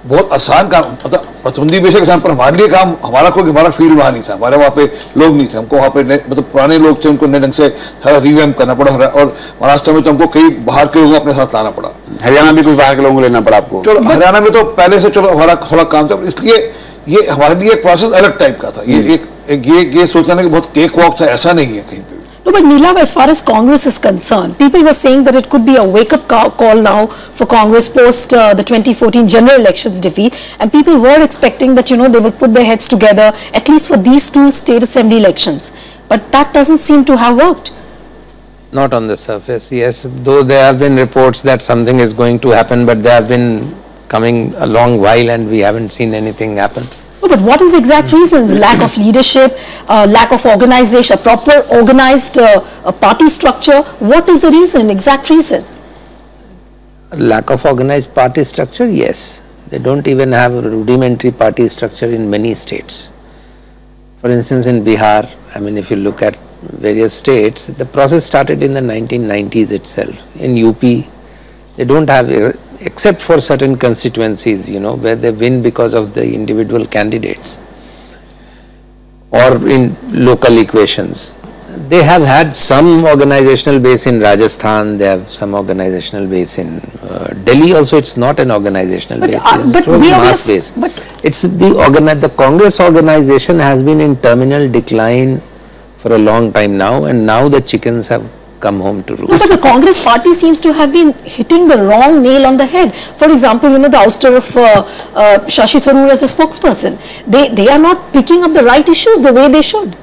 बहुत आसान काम, मतलब प्रतिद्वंदी बेशक आसान, पर हमारे लिए काम, हमारा फील्ड वहाँ नहीं था, हमारे वहाँ पे लोग नहीं थे, हमको वहाँ पे मतलब पुराने लोग थे, उनको नए ढंग से रिवैम्प करना पड़ा। और महाराष्ट्र में तो हमको कई बाहर के लोगों अपने साथ लाना पड़ा। हरियाणा में कुछ बाहर के लोगों को लेना पड़ा आपको? चलो, हरियाणा में तो पहले से चलो हमारा थोड़ा काम था, इसलिए ये हमारे लिए एक प्रोसेस अलग टाइप का था। ये सोचना कि बहुत केक वॉक था, ऐसा नहीं है कहीं पे। No, but Neelav, as far as Congress is concerned, people were saying that it could be a wake-up call now for Congress post the 2014 general elections defeat, and people were expecting that, you know, they would put their heads together at least for these two state assembly elections. But that doesn't seem to have worked. Not on the surface, yes. Though there have been reports that something is going to happen, but they have been coming a long while and we haven't seen anything happen. No, but what is the exact reasons? Lack of leadership, lack of organization, a proper organized party structure. What is the reason, exact reason? Lack of organized party structure, yes. They don't even have a rudimentary party structure in many states. For instance, in Bihar, I mean, if you look at various states, the process started in the 1990s itself. In UP, they don't have, except for certain constituencies, you know, where they win because of the individual candidates or in local equations. They have had some organizational base in Rajasthan, they have some organizational base in Delhi also. It's not an organizational base, it's a mass base. But it's the Congress organization has been in terminal decline for a long time now, and now the chickens have come home to roost. No, but the Congress party seems to have been hitting the wrong nail on the head. For example, you know, the ouster of Shashi Tharoor as a spokesperson. They are not picking up the right issues the way they should.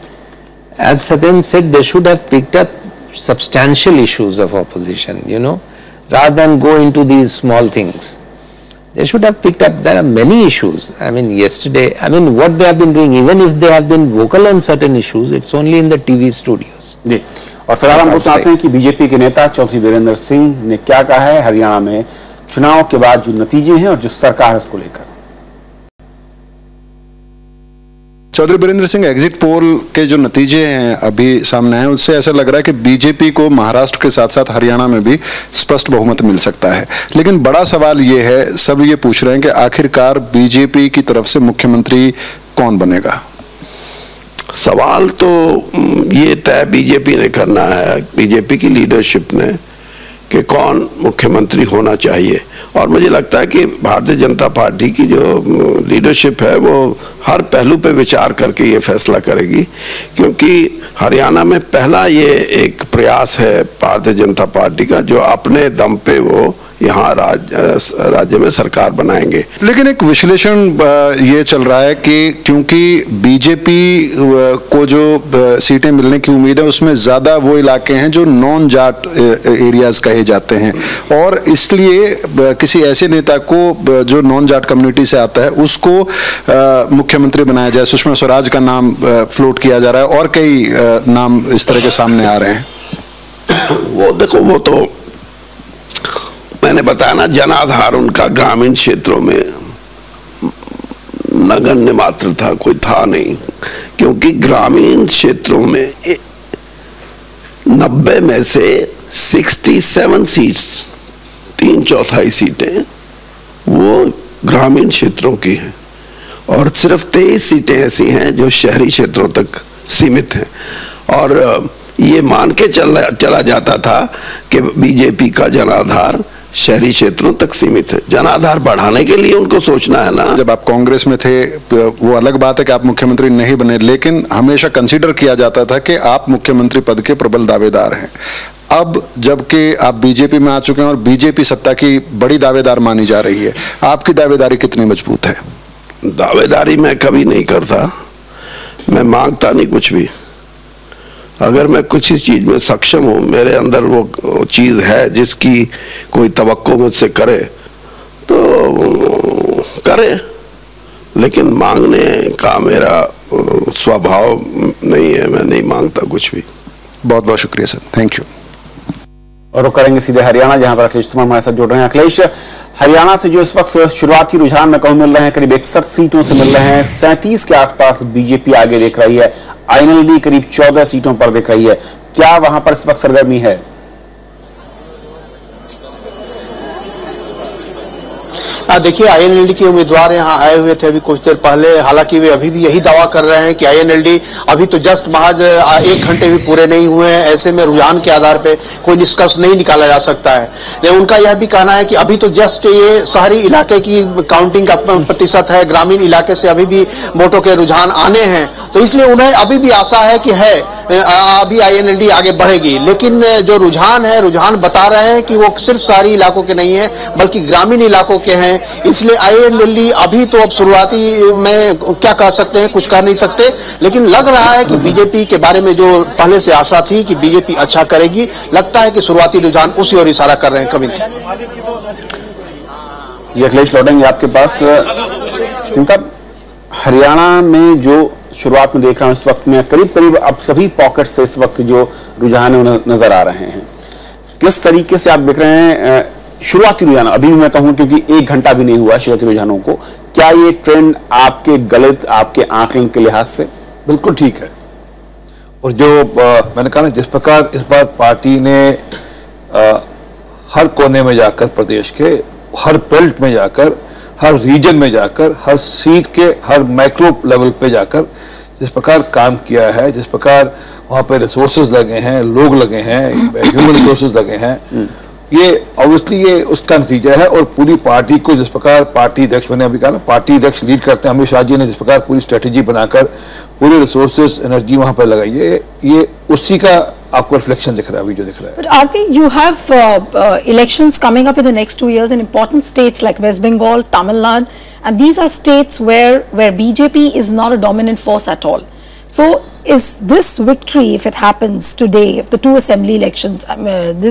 As Satyen said, they should have picked up substantial issues of opposition, you know, rather than go into these small things. They should have picked up, there are many issues. I mean, yesterday, I mean, what they have been doing, even if they have been vocal on certain issues, it's only in the TV studios. जी, और फिलहाल हम सुनाते हैं कि BJP के नेता चौधरी बीरेंद्र सिंह ने क्या कहा है हरियाणा में चुनाव के बाद जो नतीजे हैं और जो सरकार है उसको लेकर। चौधरी बीरेंद्र सिंह, एग्जिट पोल के जो नतीजे हैं अभी सामने हैं उससे ऐसा लग रहा है कि बीजेपी को महाराष्ट्र के साथ साथ हरियाणा में भी स्पष्ट बहुमत मिल सकता है। लेकिन बड़ा सवाल ये है, सब ये पूछ रहे हैं कि आखिरकार बीजेपी की तरफ से मुख्यमंत्री कौन बनेगा? सवाल तो ये तय बीजेपी ने करना है, बीजेपी की लीडरशिप ने, कि कौन मुख्यमंत्री होना चाहिए। और मुझे लगता है कि भारतीय जनता पार्टी की जो लीडरशिप है वो हर पहलू पे विचार करके ये फैसला करेगी, क्योंकि हरियाणा में पहला ये एक प्रयास है भारतीय जनता पार्टी का जो अपने दम पे वो यहाँ राज्य में सरकार बनाएंगे। लेकिन एक विश्लेषण ये चल रहा है कि क्योंकि बीजेपी को जो सीटें मिलने की उम्मीद है उसमें ज़्यादा वो इलाके हैं जो नॉन जाट एरियाज कहे जाते हैं, और इसलिए किसी ऐसे नेता को जो नॉन जाट कम्युनिटी से आता है उसको मुख्यमंत्री बनाया जाए। सुषमा स्वराज का नाम फ्लोट किया जा रहा है और कई नाम इस तरह के सामने आ रहे हैं। वो देखो, वो तो मैंने बताया ना, जनाधार उनका ग्रामीण क्षेत्रों में नगण्य मात्र था, कोई था नहीं, क्योंकि ग्रामीण क्षेत्रों में 90 में से 67 सीट्स, 3/4 सीटें वो ग्रामीण क्षेत्रों की हैं और सिर्फ 23 सीटें ऐसी हैं जो शहरी क्षेत्रों तक सीमित हैं। और ये मान के चला जाता था कि बीजेपी का जनाधार शहरी क्षेत्रों तक सीमित है। जनाधार बढ़ाने के लिए उनको सोचना है ना। जब आप कांग्रेस में थे वो अलग बात है कि आप मुख्यमंत्री नहीं बने, लेकिन हमेशा कंसीडर किया जाता था कि आप मुख्यमंत्री पद के प्रबल दावेदार हैं। अब जबकि आप बीजेपी में आ चुके हैं और बीजेपी सत्ता की बड़ी दावेदार मानी जा रही है, आपकी दावेदारी कितनी मजबूत है? दावेदारी मैं कभी नहीं करता, मैं मांगता नहीं कुछ भी। अगर मैं कुछ इस चीज में सक्षम हूं, मेरे अंदर वो चीज है जिसकी कोई तवक्को मुझसे करे तो करे, लेकिन मांगने का मेरा स्वभाव नहीं है, मैं नहीं मांगता कुछ भी। बहुत बहुत शुक्रिया सर, थैंक यू। और करेंगे सीधे हरियाणा, जहां पर अखिलेश तोमर हमारे साथ जुड़ रहे हैं। अखिलेश, हरियाणा से जो इस वक्त शुरुआती रुझान में कहूं मिल रहे हैं, करीब 61 सीटों से मिल रहे हैं, 37 के आसपास बीजेपी आगे देख रही है, आईएनएलडी करीब 14 सीटों पर दिख रही है। क्या वहां पर इस वक्त सरगर्मी है? देखिए, आईएनएलडी के उम्मीदवार यहाँ आए हुए थे अभी कुछ देर पहले। हालांकि वे अभी भी यही दावा कर रहे हैं कि आईएनएलडी अभी तो जस्ट महज 1 घंटे भी पूरे नहीं हुए हैं, ऐसे में रुझान के आधार पे कोई निष्कर्ष नहीं निकाला जा सकता है। लेकिन उनका यह भी कहना है कि अभी तो जस्ट ये शहरी इलाके की काउंटिंग का प्रतिशत है, ग्रामीण इलाके से अभी भी वोटों के रुझान आने हैं, तो इसलिए उन्हें अभी भी आशा है कि अभी आईएनएलडी आगे बढ़ेगी। लेकिन जो रुझान है, रुझान बता रहे हैं कि वो सिर्फ शहरी इलाकों के नहीं है बल्कि ग्रामीण इलाकों के हैं। इसलिए आईएनएलडी अभी तो अब शुरुआती में क्या कह सकते हैं, कुछ कह नहीं सकते, लेकिन लग रहा है कि बीजेपी के बारे में जो पहले से आशा थी कि बीजेपी अच्छा करेगी, लगता है कि शुरुआती रुझान उसी ओर इशारा कर रहे हैं। कविंद जी, अखिलेश लौटेंगे आपके पास। चिंता, हरियाणा में जो शुरुआत में देख रहा हूं इस वक्त में करीब करीब अब सभी पॉकेट से इस वक्त जो रुझान है नजर आ रहे हैं, किस तरीके से आप देख रहे हैं शुरुआती रुझान? अभी मैं कहूं क्योंकि 1 घंटा भी नहीं हुआ शुरुआती रुझानों को, क्या ये ट्रेंड आपके गलत, आपके आकलन के लिहाज से? बिल्कुल ठीक है। और जो मैंने कहा ना, जिस प्रकार इस बार पार्टी ने हर कोने में जाकर, प्रदेश के हर बेल्ट में जाकर, हर रीजन में जाकर, हर सीट के हर माइक्रो लेवल पे जाकर जिस प्रकार काम किया है, जिस प्रकार वहाँ पे रिसोर्सेज लगे हैं, लोग लगे हैं, ह्यूमन रिसोर्सेज लगे हैं, ये ऑब्वियसली ये उसका नतीजा है। और पूरी पार्टी को जिस प्रकार पार्टी अध्यक्ष, मैंने अभी कहा ना, पार्टी अध्यक्ष लीड करते हैं अमित शाह जी ने, जिस प्रकार पूरी स्ट्रेटेजी बनाकर पूरे रिसोर्सेज एनर्जी वहाँ पर लगाई है, ये उसी का आपको रिफ्लेक्शन दिख रहा है अभी जो दिख रहा है। But RP, you have elections coming up in the next 2 years in important states like West Bengal, Tamil Nadu, and these are states where BJP is not a dominant force at all. So is this victory, if it happens today, if the 2 assembly elections,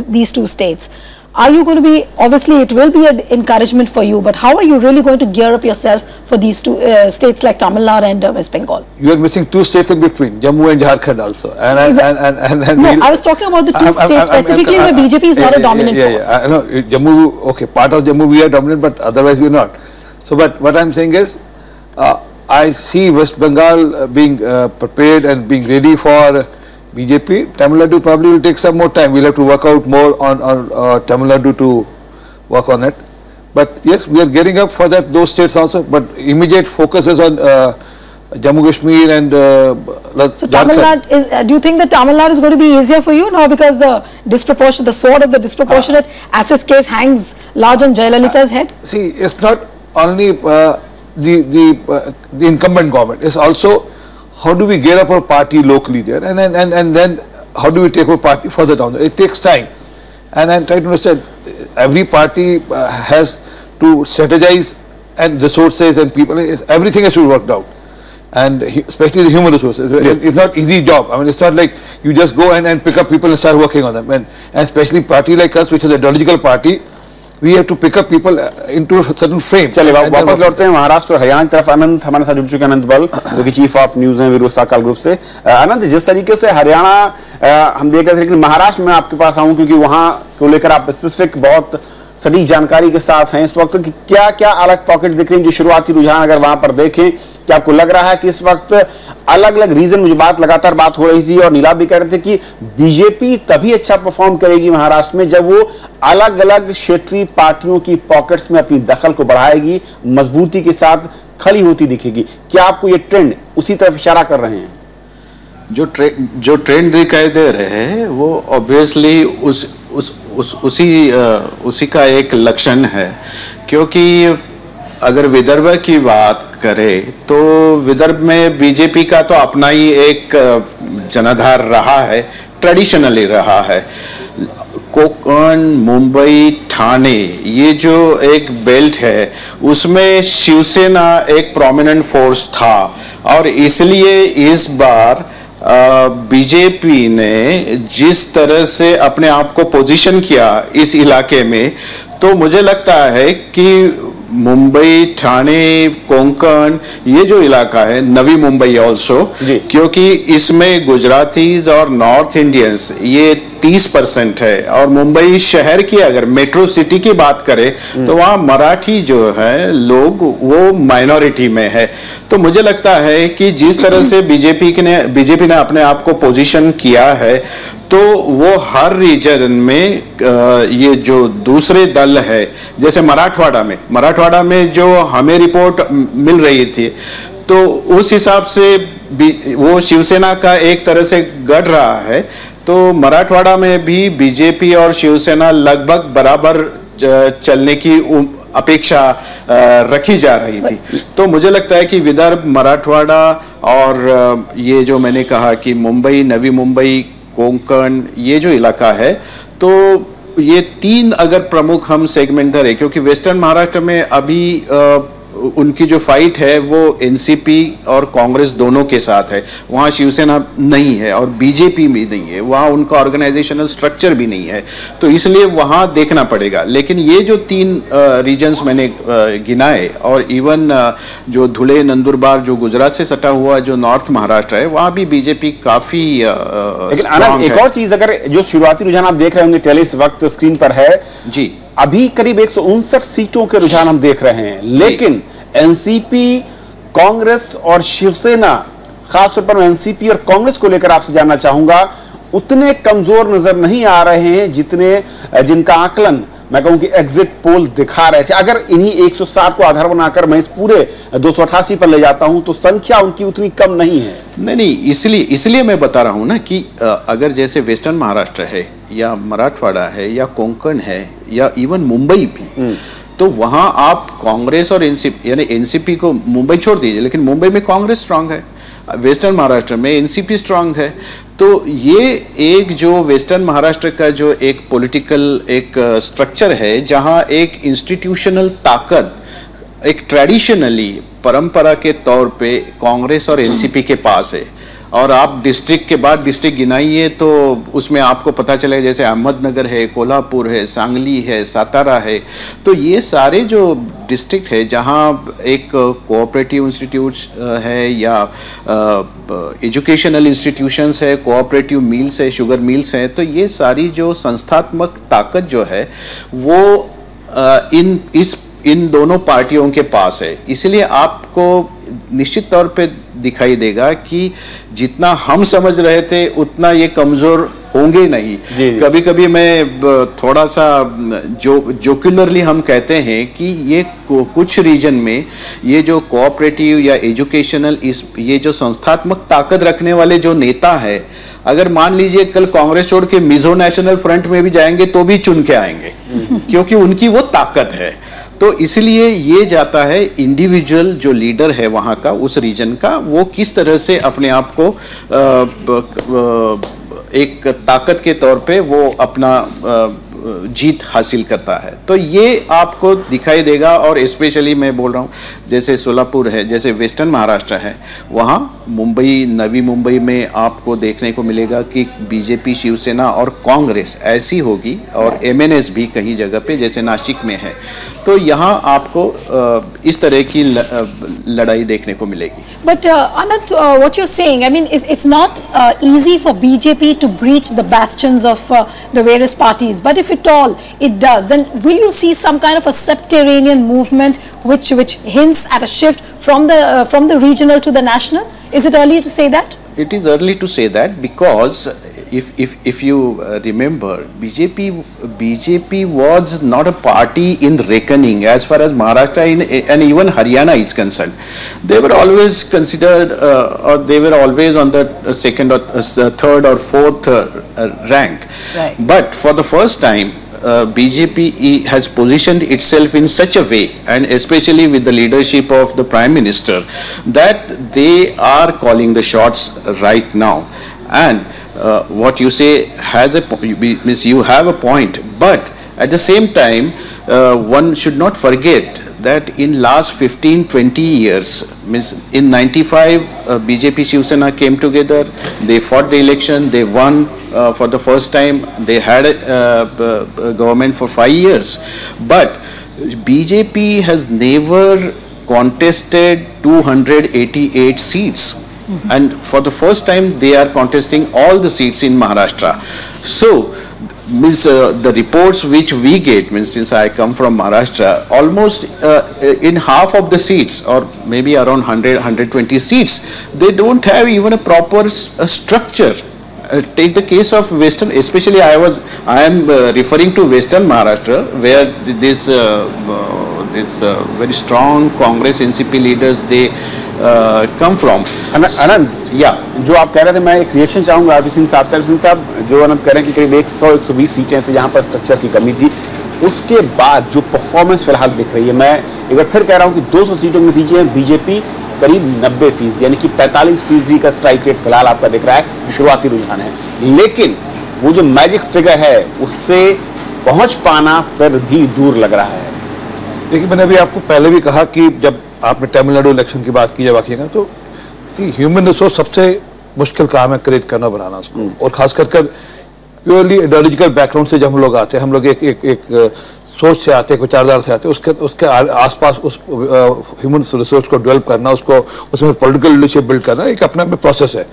these 2 states, are you going to be, obviously it will be an encouragement for you, but how are you really going to gear up yourself for these 2 states like Tamil Nadu and West Bengal? You are missing 2 states in between, Jammu and Jharkhand also. No, I was talking about the 2 states specifically where BJP is not a dominant force. I know, Jammu, okay, part of Jammu we are dominant, but otherwise we are not. So, but what I am saying is, I see West Bengal being prepared and being ready for BJP. Tamil Nadu probably will take some more time. We'll have to work out more on Tamil Nadu to work on it. But yes, we are getting up for those states also. But immediate focus is on Jammu Kashmir and so Tamil Nadu is. Do you think that Tamil Nadu is going to be easier for you now because the sword of the disproportionate assets case hangs large on Jayalalitha's head? See, it's not only the incumbent government. It's also how do we get up our party locally there, and then how do we take our party further down? It takes time, and I'm trying to understand. Every party has to strategize, and resources and people. Everything has to be worked out, and especially the human resources. It's not easy job. I mean, it's not like you just go and pick up people and start working on them. And especially party like us, which is a ideological party, we have to pick up people into a certain frame. चलिए वापस लौटते हैं महाराष्ट्र और हरियाणा की तरफ। अनंत हमारे साथ जुड़ चुके हैं, अनंत बल जो कि चीफ ऑफ न्यूज हैं विरोस्ता काल ग्रुप से। अनंत, जिस तरीके से हरियाणा हम देख रहे थे, लेकिन महाराष्ट्र में आपके पास आऊं क्योंकि वहां को लेकर आप स्पेसिफिक बहुत सटीक जानकारी के साथ हैं इस वक्त कि क्या क्या अलग पॉकेट दिख रही हैं जो शुरुआती रुझान अगर वहां पर देखें, क्या आपको लग रहा है कि इस वक्त अलग अलग रीजन, मुझे लगातार बात हो रही थी और नीलाभ भी कह रहे थे कि बीजेपी तभी अच्छा परफॉर्म करेगी महाराष्ट्र में जब वो अलग अलग क्षेत्रीय पार्टियों की पॉकेट्स में अपनी दखल को बढ़ाएगी, मजबूती के साथ खड़ी होती दिखेगी। क्या आपको ये ट्रेंड उसी तरफ इशारा कर रहे हैं? जो ट्रेंड दिखाई दे रहे हैं वो ऑब्वियसली उसी का एक लक्षण है, क्योंकि अगर विदर्भ की बात करें तो विदर्भ में बीजेपी का तो अपना ही एक जनाधार रहा है, ट्रेडिशनली रहा है। कोंकण, मुंबई, ठाणे, ये जो एक बेल्ट है उसमें शिवसेना एक प्रोमिनेंट फोर्स था, और इसलिए इस बार बीजेपी ने जिस तरह से अपने आप को पोजीशन किया इस इलाके में, तो मुझे लगता है कि मुंबई, ठाणे, कोंकण, ये जो इलाका है, नवी मुंबई ऑल्सो, क्योंकि इसमें गुजरातीज और नॉर्थ इंडियंस ये 30% है, और मुंबई शहर की अगर मेट्रो सिटी की बात करें तो वहाँ मराठी जो है लोग वो माइनॉरिटी में है। तो मुझे लगता है कि जिस तरह से बीजेपी ने अपने आप को पोजीशन किया है, तो वो हर रीजन में ये जो दूसरे दल है, जैसे मराठवाड़ा में जो हमें रिपोर्ट मिल रही थी, तो उस हिसाब से वो शिवसेना का एक तरह से गढ़ रहा है, तो मराठवाड़ा में भी बीजेपी और शिवसेना लगभग बराबर चलने की अपेक्षा रखी जा रही थी। तो मुझे लगता है कि विदर्भ, मराठवाड़ा और ये जो मैंने कहा कि मुंबई, नवी मुंबई, कोंकण, ये जो इलाका है, तो ये 3 अगर प्रमुख हम सेगमेंट धरे, क्योंकि वेस्टर्न महाराष्ट्र में अभी उनकी जो फाइट है वो एनसीपी और कांग्रेस दोनों के साथ है, वहाँ शिवसेना नहीं है और बीजेपी भी नहीं है, वहाँ उनका ऑर्गेनाइजेशनल स्ट्रक्चर भी नहीं है, तो इसलिए वहाँ देखना पड़ेगा। लेकिन ये जो 3 रीजन्स मैंने गिनाए, और इवन जो धुले, नंदुरबार जो गुजरात से सटा हुआ जो नॉर्थ महाराष्ट्र है, वहाँ भी बीजेपी काफी लेकिन एक और चीज, अगर जो शुरुआती रुझान आप देख रहे होंगे, टेली इस वक्त स्क्रीन पर है जी, अभी करीब 159 सीटों के रुझान हम देख रहे हैं, लेकिन एनसीपी, कांग्रेस और शिवसेना, खासतौर पर एनसीपी और कांग्रेस को लेकर आपसे जानना चाहूंगा, उतने कमजोर नजर नहीं आ रहे हैं जिनका आकलन मैं कहूं कि एग्जिट पोल दिखा रहे थे। अगर इन्हीं 160 को आधार बनाकर मैं इस पूरे 288 पर ले जाता हूं तो संख्या उनकी उतनी कम नहीं है। नहीं, इसलिए मैं बता रहा हूं ना कि अगर जैसे वेस्टर्न महाराष्ट्र है या मराठवाड़ा है या कोंकण है या इवन मुंबई भी, तो वहां आप कांग्रेस और एनसीपी, यानी एनसीपी को मुंबई छोड़ दीजिए, लेकिन मुंबई में कांग्रेस स्ट्रांग है, वेस्टर्न महाराष्ट्र में एनसीपी स्ट्रांग है। तो ये एक जो वेस्टर्न महाराष्ट्र का जो एक पॉलिटिकल एक स्ट्रक्चर है, जहां एक इंस्टीट्यूशनल ताकत, एक ट्रेडिशनली परंपरा के तौर पे कांग्रेस और एनसीपी के पास है, और आप डिस्ट्रिक्ट के बाद डिस्ट्रिक्ट गिनाइए तो उसमें आपको पता चलेगा, जैसे अहमदनगर है, कोल्हापुर है, सांगली है, सातारा है, तो ये सारे जो डिस्ट्रिक्ट है जहाँ एक कोऑपरेटिव इंस्टीट्यूट्स है या एजुकेशनल इंस्टीट्यूशंस है, कोऑपरेटिव मिल्स है, शुगर मिल्स हैं, तो ये सारी जो संस्थात्मक ताकत जो है वो इन दोनों पार्टियों के पास है। इसलिए आपको निश्चित तौर पे दिखाई देगा कि जितना हम समझ रहे थे उतना ये कमजोर होंगे नहीं। कभी कभी मैं थोड़ा सा जोक्युलरली हम कहते हैं कि ये कुछ रीजन में ये जो कोऑपरेटिव या एजुकेशनल, ये जो संस्थात्मक ताकत रखने वाले जो नेता है, अगर मान लीजिए कल कांग्रेस छोड़ के मिजो नेशनल फ्रंट में भी जाएंगे तो भी चुन के आएंगे क्योंकि उनकी वो ताकत है। तो इसलिए ये जाता है इंडिविजुअल जो लीडर है वहाँ का, उस रीजन का, वो किस तरह से अपने आप को एक ताकत के तौर पे वो अपना जीत हासिल करता है। तो ये आपको दिखाई देगा, और स्पेशली मैं बोल रहा हूँ जैसे सोलापुर है, जैसे वेस्टर्न महाराष्ट्र है, वहाँ मुंबई, नवी मुंबई में आपको देखने को मिलेगा कि बीजेपी, शिवसेना और कांग्रेस ऐसी होगी, और एमएनएस भी कहीं जगह पे जैसे नासिक में है। तो यहाँ आपको इस तरह की लड़ाई देखने को मिलेगी। But Anant, what you're saying, I mean, it's not easy for BJP to breach the bastions of the various parties. But if at all it does, then will you see some kind of a subterranean movement which hints at a shift from the regional to the national? Is it early to say that? It is early to say that because if you remember, BJP was not a party in reckoning as far as Maharashtra and even Haryana is concerned. They were always considered, or they were always on the second or third or fourth rank. Right. But for the first time, BJP has positioned itself in such a way, and especially with the leadership of the Prime Minister, that they are calling the shots right now. And what you say has means you have a point, but at the same time, one should not forget that in last 15-20 years, means in 95, BJP Shiv Sena came together, they fought the election, they won for the first time, they had a government for 5 years. But BJP has never contested 288 seats. And for the first time, they are contesting all the seats in Maharashtra. So, means the reports which we get, means since I come from Maharashtra, almost in half of the seats, or maybe around 100-120 seats, they don't have even a proper structure. Take the case of Western, especially I am referring to Western Maharashtra, where this very strong Congress NCP leaders they come from. अनंत, जो आप कह रहे थे, मैं एक reaction चाहूंगा RP Singh साहब से। सिंह साहब, जो अनंत कह रहे हैं कि करीब 100-120 सीटें से जहां पर स्ट्रक्चर की कमी थी, उसके बाद जो परफॉर्मेंस फिलहाल दिख रही है, मैं एक बार फिर कह रहा हूं कि 200 सीटों के नतीजे हैं, बीजेपी करीब 90%, यानी कि 45% का स्ट्राइक रेट फिलहाल आपका दिख रहा है, जो शुरुआती रुझान है। लेकिन वो जो मैजिक फिगर है, उससे पहुंच पाना फिर भी दूर लग रहा है। देखिए, मैंने अभी आपको पहले भी कहा कि जब आपने तमिलनाडु इलेक्शन की बात की, जब आखिएगा, तो ह्यूमन रिसोर्स सबसे मुश्किल काम है क्रिएट करना, बनाना उसको। और खास कर प्योरली आइडियोलॉजिकल बैकग्राउंड से जब हम लोग आते हैं, हम लोग एक सोच से आते हैं, विचारधारा से आते हैं, उसके आसपास उस ह्यूमन रिसोर्स को डेवलप करना, उसको उसमें पॉलिटिकल लीडरशिप बिल्ड करना एक अपने में प्रोसेस है।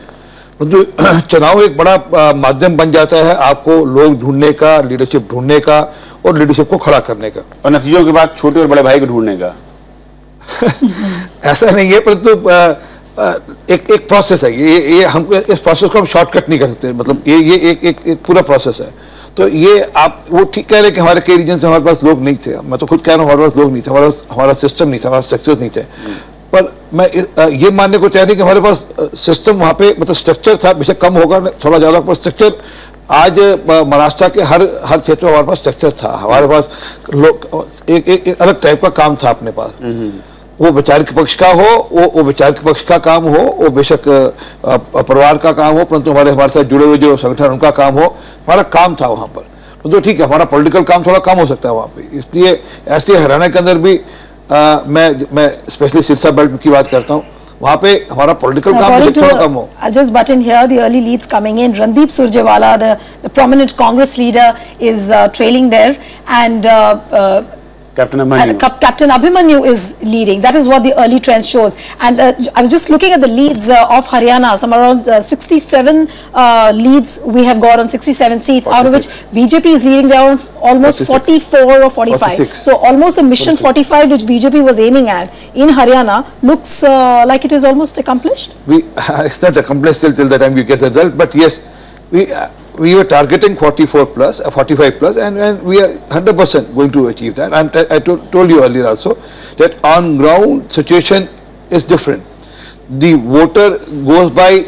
परंतु चुनाव एक बड़ा माध्यम बन जाता है आपको लोग ढूंढने का, लीडरशिप ढूंढने का और लीडरशिप को खड़ा करने का, और नतीजों के बाद छोटे और बड़े भाई को ढूंढने का। ऐसा नहीं है, परंतु एक प्रोसेस है ये हमको इस प्रोसेस को हम शॉर्टकट नहीं कर सकते। मतलब ये एक पूरा प्रोसेस है। तो ये आप वो ठीक कह रहे हैं कि हमारे कई रीजन से हमारे पास लोग नहीं थे, मैं तो खुद कह रहा हूँ हमारे पास लोग नहीं थे, हमारा सिस्टम नहीं था, हमारा स्ट्रक्चर्स नहीं थे। पर मैं ये मानने को चाह रही कि हमारे पास सिस्टम वहाँ पे, मतलब स्ट्रक्चर था, बेशक कम होगा थोड़ा ज़्यादा, पर स्ट्रक्चर आज महाराष्ट्र के हर क्षेत्र में हमारे पास स्ट्रक्चर था। हमारे पास लोग एक अलग टाइप का काम था अपने पास, वो वैचारिक पक्ष का हो, वो वैचारिक पक्ष का काम हो, वो बेशक परिवार का काम हो, परंतु हमारे साथ जुड़े हुए जो संगठन उनका काम हो, हमारा काम था वहाँ पर। तो ठीक है, हमारा पॉलिटिकल काम थोड़ा कम हो सकता है वहाँ पे। इसलिए ऐसे हरियाणा के अंदर भी मैं स्पेशली सिरसा बेल्ट की बात करता हूँ, वहाँ पे हमारा पॉलिटिकल काम थोड़ा कम हो। Just butt in here, the early leads coming in. Randeep Surjewala, the prominent Congress leader, is trailing there, and Captain Abhimanyu is leading. That is what the early trend shows. And I was just looking at the leads of Haryana. Some around 67 leads we have got on 67 seats, 46. Out of which BJP is leading there on almost 44 or 45. 46. So almost the mission 45 which BJP was aiming at in Haryana looks like it is almost accomplished. It's not accomplished till the time we get the result, but yes, we were targeting 44 plus, 45 plus, and we are 100% going to achieve that. And I told you earlier also that on ground situation is different. The voter goes by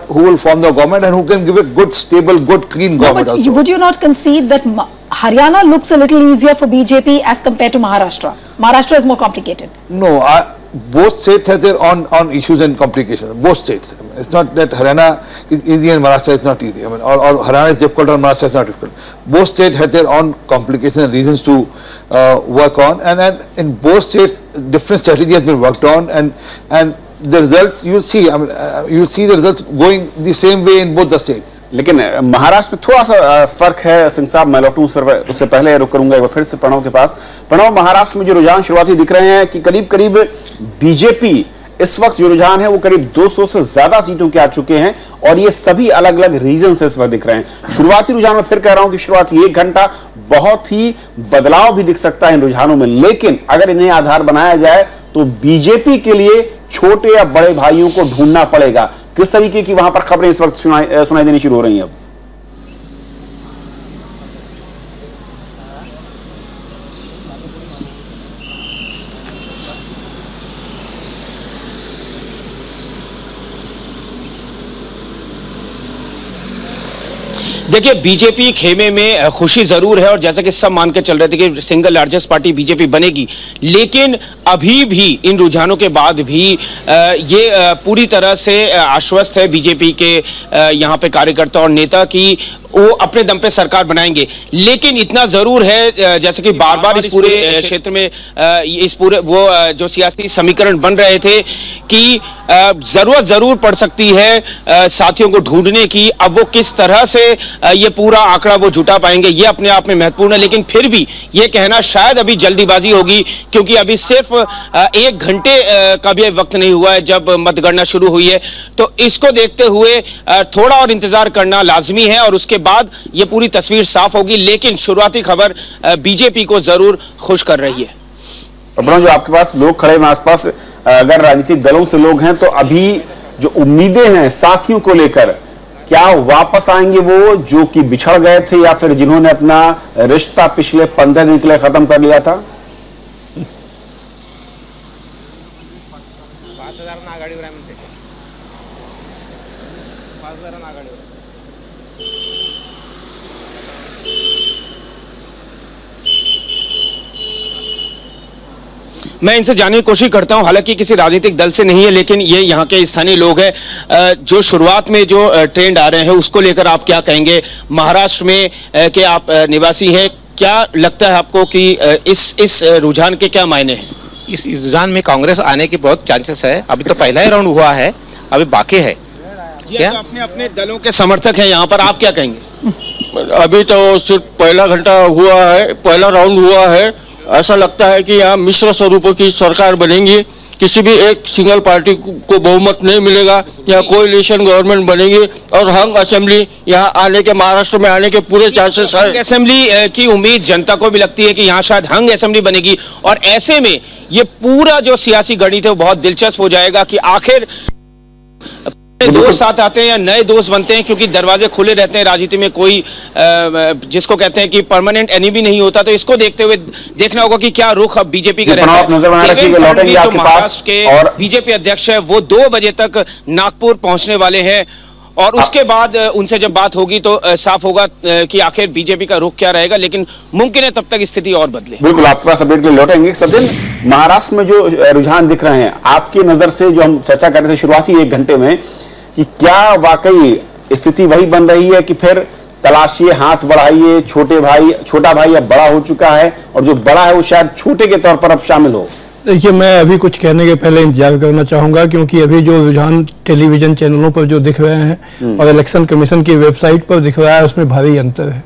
who will form the government and who can give a good, stable, good, clean government. But would you not concede that Haryana looks a little easier for BJP as compared to Maharashtra? Maharashtra is more complicated. No, both states have their own issues and complications. Both states. I mean, it's not that Haryana is easy and Maharashtra is not easy. I mean, or Haryana is difficult or Maharashtra is not difficult. Both states have their own complications and reasons to work on, and in both states, different strategy has been worked on, and the results you see. I mean, you see the results going the same way in both the states. लेकिन महाराष्ट्र में थोड़ा सा फर्क है। सिंह साहब, मैं लौटूं उससे पहले रुक करूंगा एक बार फिर से प्रणव के पास। प्रणव, महाराष्ट्र में जो रुझान शुरुआती दिख रहे हैं कि करीब बीजेपी इस वक्त जो रुझान है वो करीब 200 से ज्यादा सीटों के आ चुके हैं, और ये सभी अलग अलग रीजन से इस वक्त दिख रहे हैं। शुरुआती रुझान में फिर कह रहा हूं कि शुरुआती 1 घंटा बहुत ही बदलाव भी दिख सकता है इन रुझानों में, लेकिन अगर इन्हें आधार बनाया जाए तो बीजेपी के लिए छोटे या बड़े भाइयों को ढूंढना पड़ेगा। किस तरीके की वहां पर खबरें इस वक्त सुनाई देनी शुरू हो रही हैं? अब देखिए, बीजेपी खेमे में खुशी जरूर है और जैसा कि सब मान के चल रहे थे कि सिंगल लार्जेस्ट पार्टी बीजेपी बनेगी, लेकिन अभी भी इन रुझानों के बाद भी ये पूरी तरह से आश्वस्त है बीजेपी के यहाँ पे कार्यकर्ता और नेता की वो अपने दम पे सरकार बनाएंगे। लेकिन इतना जरूर है, जैसे कि बार बार इस पूरे क्षेत्र में इस पूरे वो जो सियासी समीकरण बन रहे थे कि जरूरत जरूर पड़ सकती है साथियों को ढूंढने की। अब वो किस तरह से ये पूरा आंकड़ा वो जुटा पाएंगे, ये अपने आप में महत्वपूर्ण है। लेकिन फिर भी ये कहना शायद अभी जल्दीबाजी होगी, क्योंकि अभी सिर्फ 1 घंटे का भी वक्त नहीं हुआ है जब मतगणना शुरू हुई है। तो इसको देखते हुए थोड़ा और इंतजार करना लाजमी है और उसके बाद ये पूरी तस्वीर साफ होगी। लेकिन शुरुआती खबर बीजेपी को जरूर खुश कर रही है। जो आपके पास लोग खड़े हैं आसपास, अगर राजनीतिक दलों से लोग हैं तो अभी जो उम्मीदें हैं साथियों को लेकर, क्या वापस आएंगे वो जो कि बिछड़ गए थे या फिर जिन्होंने अपना रिश्ता पिछले 15 दिन के लिए खत्म कर लिया था? मैं इनसे जानने की कोशिश करता हूं, हालांकि किसी राजनीतिक दल से नहीं है, लेकिन ये यहाँ के स्थानीय लोग हैं। जो शुरुआत में जो ट्रेंड आ रहे हैं उसको लेकर आप क्या कहेंगे? महाराष्ट्र में के आप निवासी हैं, क्या लगता है आपको कि इस रुझान के क्या मायने हैं? इस रुझान में कांग्रेस आने के बहुत चांसेस है। अभी तो पहला ही राउंड हुआ है, अभी बाकी है। क्या अपने अपने दलों के समर्थक हैं यहाँ पर, आप क्या कहेंगे? अभी तो सिर्फ पहला घंटा हुआ है, पहला राउंड हुआ है। ऐसा लगता है कि यहाँ मिश्र स्वरूपों की सरकार बनेगी, किसी भी एक सिंगल पार्टी को बहुमत नहीं मिलेगा, यहाँ कोएलिशन गवर्नमेंट बनेगी और हंग असेंबली यहाँ आने के, महाराष्ट्र में आने के पूरे चांसेस है। असेंबली की उम्मीद जनता को भी लगती है कि यहाँ शायद हंग असेंबली बनेगी और ऐसे में ये पूरा जो सियासी गणित है वो बहुत दिलचस्प हो जाएगा कि आखिर दोस्त साथ आते हैं या नए दोस्त बनते हैं, क्योंकि दरवाजे खुले रहते हैं। राजनीति में कोई जिसको कहते हैं कि परमानेंट एनिमी नहीं होता। तो इसको देखते हुए देखना होगा कि क्या रुख अब बीजेपी का रहता है। जो महाराष्ट्र के बीजेपी अध्यक्ष है वो 2 बजे तक नागपुर पहुंचने वाले हैं और उसके बाद उनसे जब बात होगी तो साफ होगा कि आखिर बीजेपी का रुख क्या रहेगा। लेकिन मुमकिन है तब तक स्थिति और बदले। बिल्कुल, आपके पास अपडेट के लिए लौटेंगे। सचिन, महाराष्ट्र में जो रुझान दिख रहे हैं आपकी नजर से, जो हम चर्चा कर रहे थे शुरुआती 1 घंटे में, कि क्या वाकई स्थिति वही बन रही है कि फिर तलाशिए, हाथ बढ़ाइए, छोटा भाई अब बड़ा हो चुका है और जो बड़ा है वो शायद छोटे के तौर पर अब शामिल हो? देखिए, मैं अभी कुछ कहने के पहले इंतजार करना चाहूंगा, क्योंकि अभी जो रुझान टेलीविजन चैनलों पर जो दिख रहे हैं और इलेक्शन कमीशन की वेबसाइट पर दिख रहा है उसमें भारी अंतर है।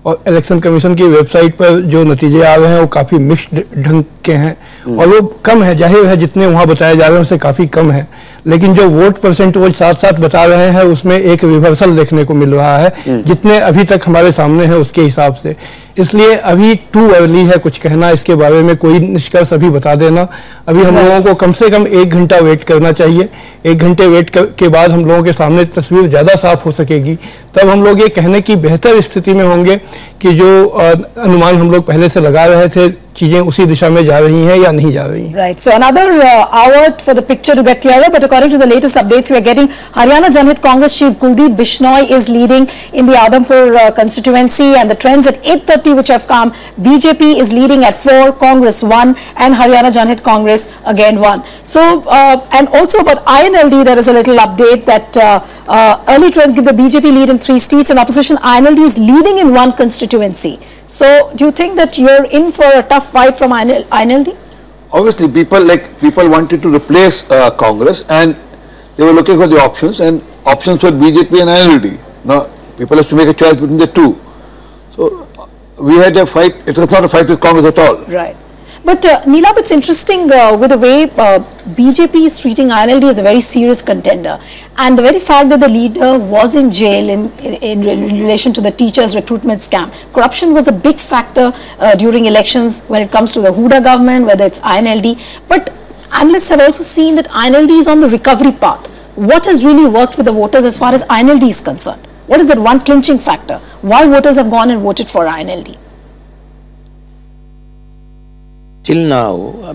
और इलेक्शन कमीशन की वेबसाइट पर जो नतीजे आ रहे हैं वो काफी मिक्स्ड ढंग के हैं और वो कम है, जाहिर है जितने वहां बताए जा रहे हैं उससे काफी कम है। लेकिन जो वोट परसेंट वो साथ साथ बता रहे हैं उसमें एक रिवर्सल देखने को मिल रहा है जितने अभी तक हमारे सामने है उसके हिसाब से। इसलिए अभी टू अर्ली है कुछ कहना इसके बारे में, कोई निष्कर्ष अभी बता देना। अभी हम लोगों को कम से कम 1 घंटा वेट करना चाहिए। 1 घंटे वेट के बाद हम लोगों के सामने तस्वीर ज्यादा साफ हो सकेगी, तब हम लोग ये कहने की बेहतर स्थिति में होंगे कि जो अनुमान हम लोग पहले से लगा रहे थे चीजें उसी दिशा में जा रही हैं या नहीं जा रही हैं। Right. So another hour for the picture to get clearer, but according to the latest updates we are getting, Haryana Janhit Congress chief Kuldeep Bishnoi is leading in the Adhampur constituency, and the trends at 8:30 which have come, BJP is leading at 4, Congress 1, and Haryana Janhit Congress again 1. So and also about INLD, there is a little update that early trends give the BJP lead in 3 seats, and opposition INLD is leading in 1 constituency. So, do you think that you're in for a tough fight from INLD? Obviously, people wanted to replace Congress, and they were looking for the options, and options were BJP and INLD. Now, people have to make a choice between the two. So, we had a fight. It was not a fight with Congress at all. Right. But Neelab, it's interesting with the way BJP is treating INLD as a very serious contender, and the very fact that the leader was in jail in relation to the teachers' recruitment scam. Corruption was a big factor during elections when it comes to the Huda government, whether it's INLD. But analysts have also seen that INLD is on the recovery path. What has really worked with the voters as far as INLD is concerned? What is that one clinching factor? Why voters have gone and voted for INLD? Till now,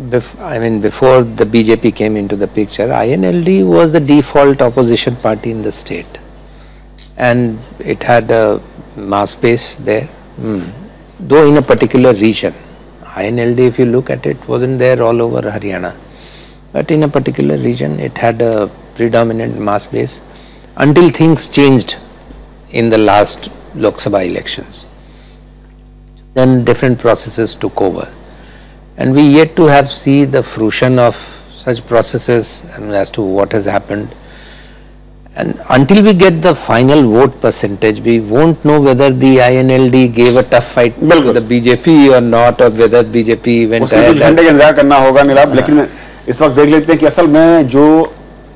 before the BJP came into the picture, INLD was the default opposition party in the state, and it had a mass base there, though in a particular region. INLD, if you look at it, wasn't there all over Haryana, but in a particular region it had a predominant mass base until things changed in the last Lok Sabha elections. Then different processes took over, and we yet to have see the fruition of such processes as to what has happened. And until we get the final vote percentage, we won't know whether the INLD gave a tough fight to the BJP or not, or whether BJP went उसके कुछ घंटे का इंतजार करना होगा नीलाभ। लेकिन इस वक्त देख लेते हैं कि असल में जो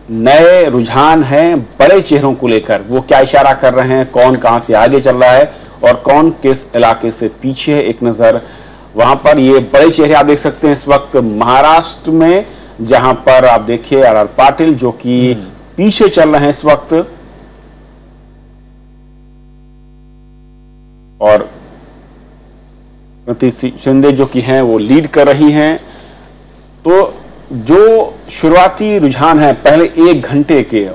नए रुझान हैं बड़े चेहरों को लेकर, वो क्या इशारा कर रहे हैं, कौन कहां से आगे चल रहा है और कौन किस इलाके से पीछे है। एक नजर वहां पर, ये बड़े चेहरे आप देख सकते हैं इस वक्त महाराष्ट्र में, जहां पर आप देखिए आर पाटिल जो कि पीछे चल रहे हैं इस वक्त, और प्रीति शिंदे जो कि हैं वो लीड कर रही हैं। तो जो शुरुआती रुझान है पहले 1 घंटे के,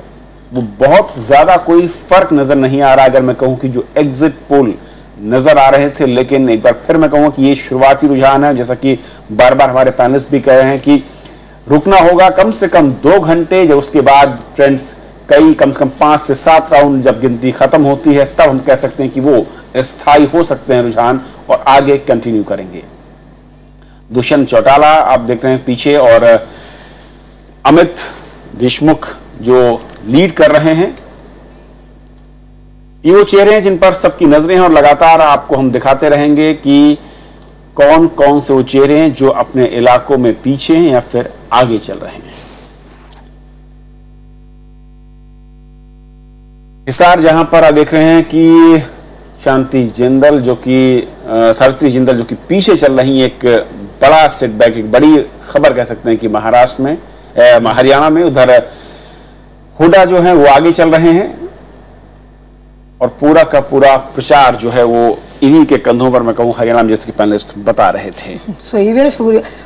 वो बहुत ज्यादा कोई फर्क नजर नहीं आ रहा। अगर मैं कहूं कि जो एग्जिट पोल नजर आ रहे थे, लेकिन एक बार फिर मैं कहूंगा कि ये शुरुआती रुझान है। जैसा कि बार बार हमारे पैनलिस्ट भी कह रहे हैं कि रुकना होगा कम से कम 2 घंटे, जब उसके बाद फ्रेंड्स कम से कम 5 से 7 राउंड जब गिनती खत्म होती है, तब हम कह सकते हैं कि वो स्थायी हो सकते हैं रुझान और आगे कंटिन्यू करेंगे। दुष्यंत चौटाला आप देख रहे हैं पीछे, और अमित देशमुख जो लीड कर रहे हैं। ये वो चेहरे हैं जिन पर सबकी नजरें हैं, और लगातार आपको हम दिखाते रहेंगे कि कौन कौन से वो चेहरे हैं जो अपने इलाकों में पीछे हैं या फिर आगे चल रहे हैं। हिसार जहां पर आप देख रहे हैं कि शांति जिंदल जो कि सावित्री जिंदल जो कि पीछे चल रही है, एक बड़ा सेटबैक, एक बड़ी खबर कह सकते हैं कि महाराष्ट्र में, हरियाणा में। उधर हुड्डा जो है वो आगे चल रहे हैं, और पूरा का पूरा प्रचार जो है वो इन्हीं के कंधों पर, मैं कहूँ हरियाणा में, जैसे कि पैनलिस्ट बता रहे थे। So even if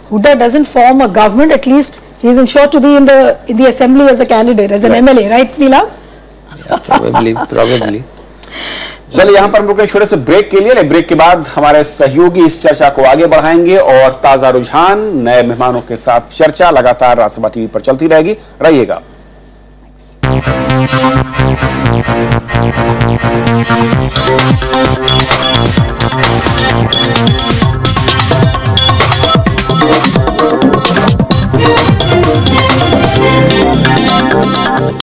Huda doesn't form a government, at least he is ensured to be in the assembly as a candidate, as an MLA, right, Neelav? Probably. चलिए यहाँ पर हम रुक रहे छोटे से ब्रेक के लिए। ब्रेक के बाद हमारे सहयोगी इस चर्चा को आगे बढ़ाएंगे, और ताजा रुझान, नए मेहमानों के साथ चर्चा लगातार राज्यसभा टीवी पर चलती रहेगी। रहिएगा।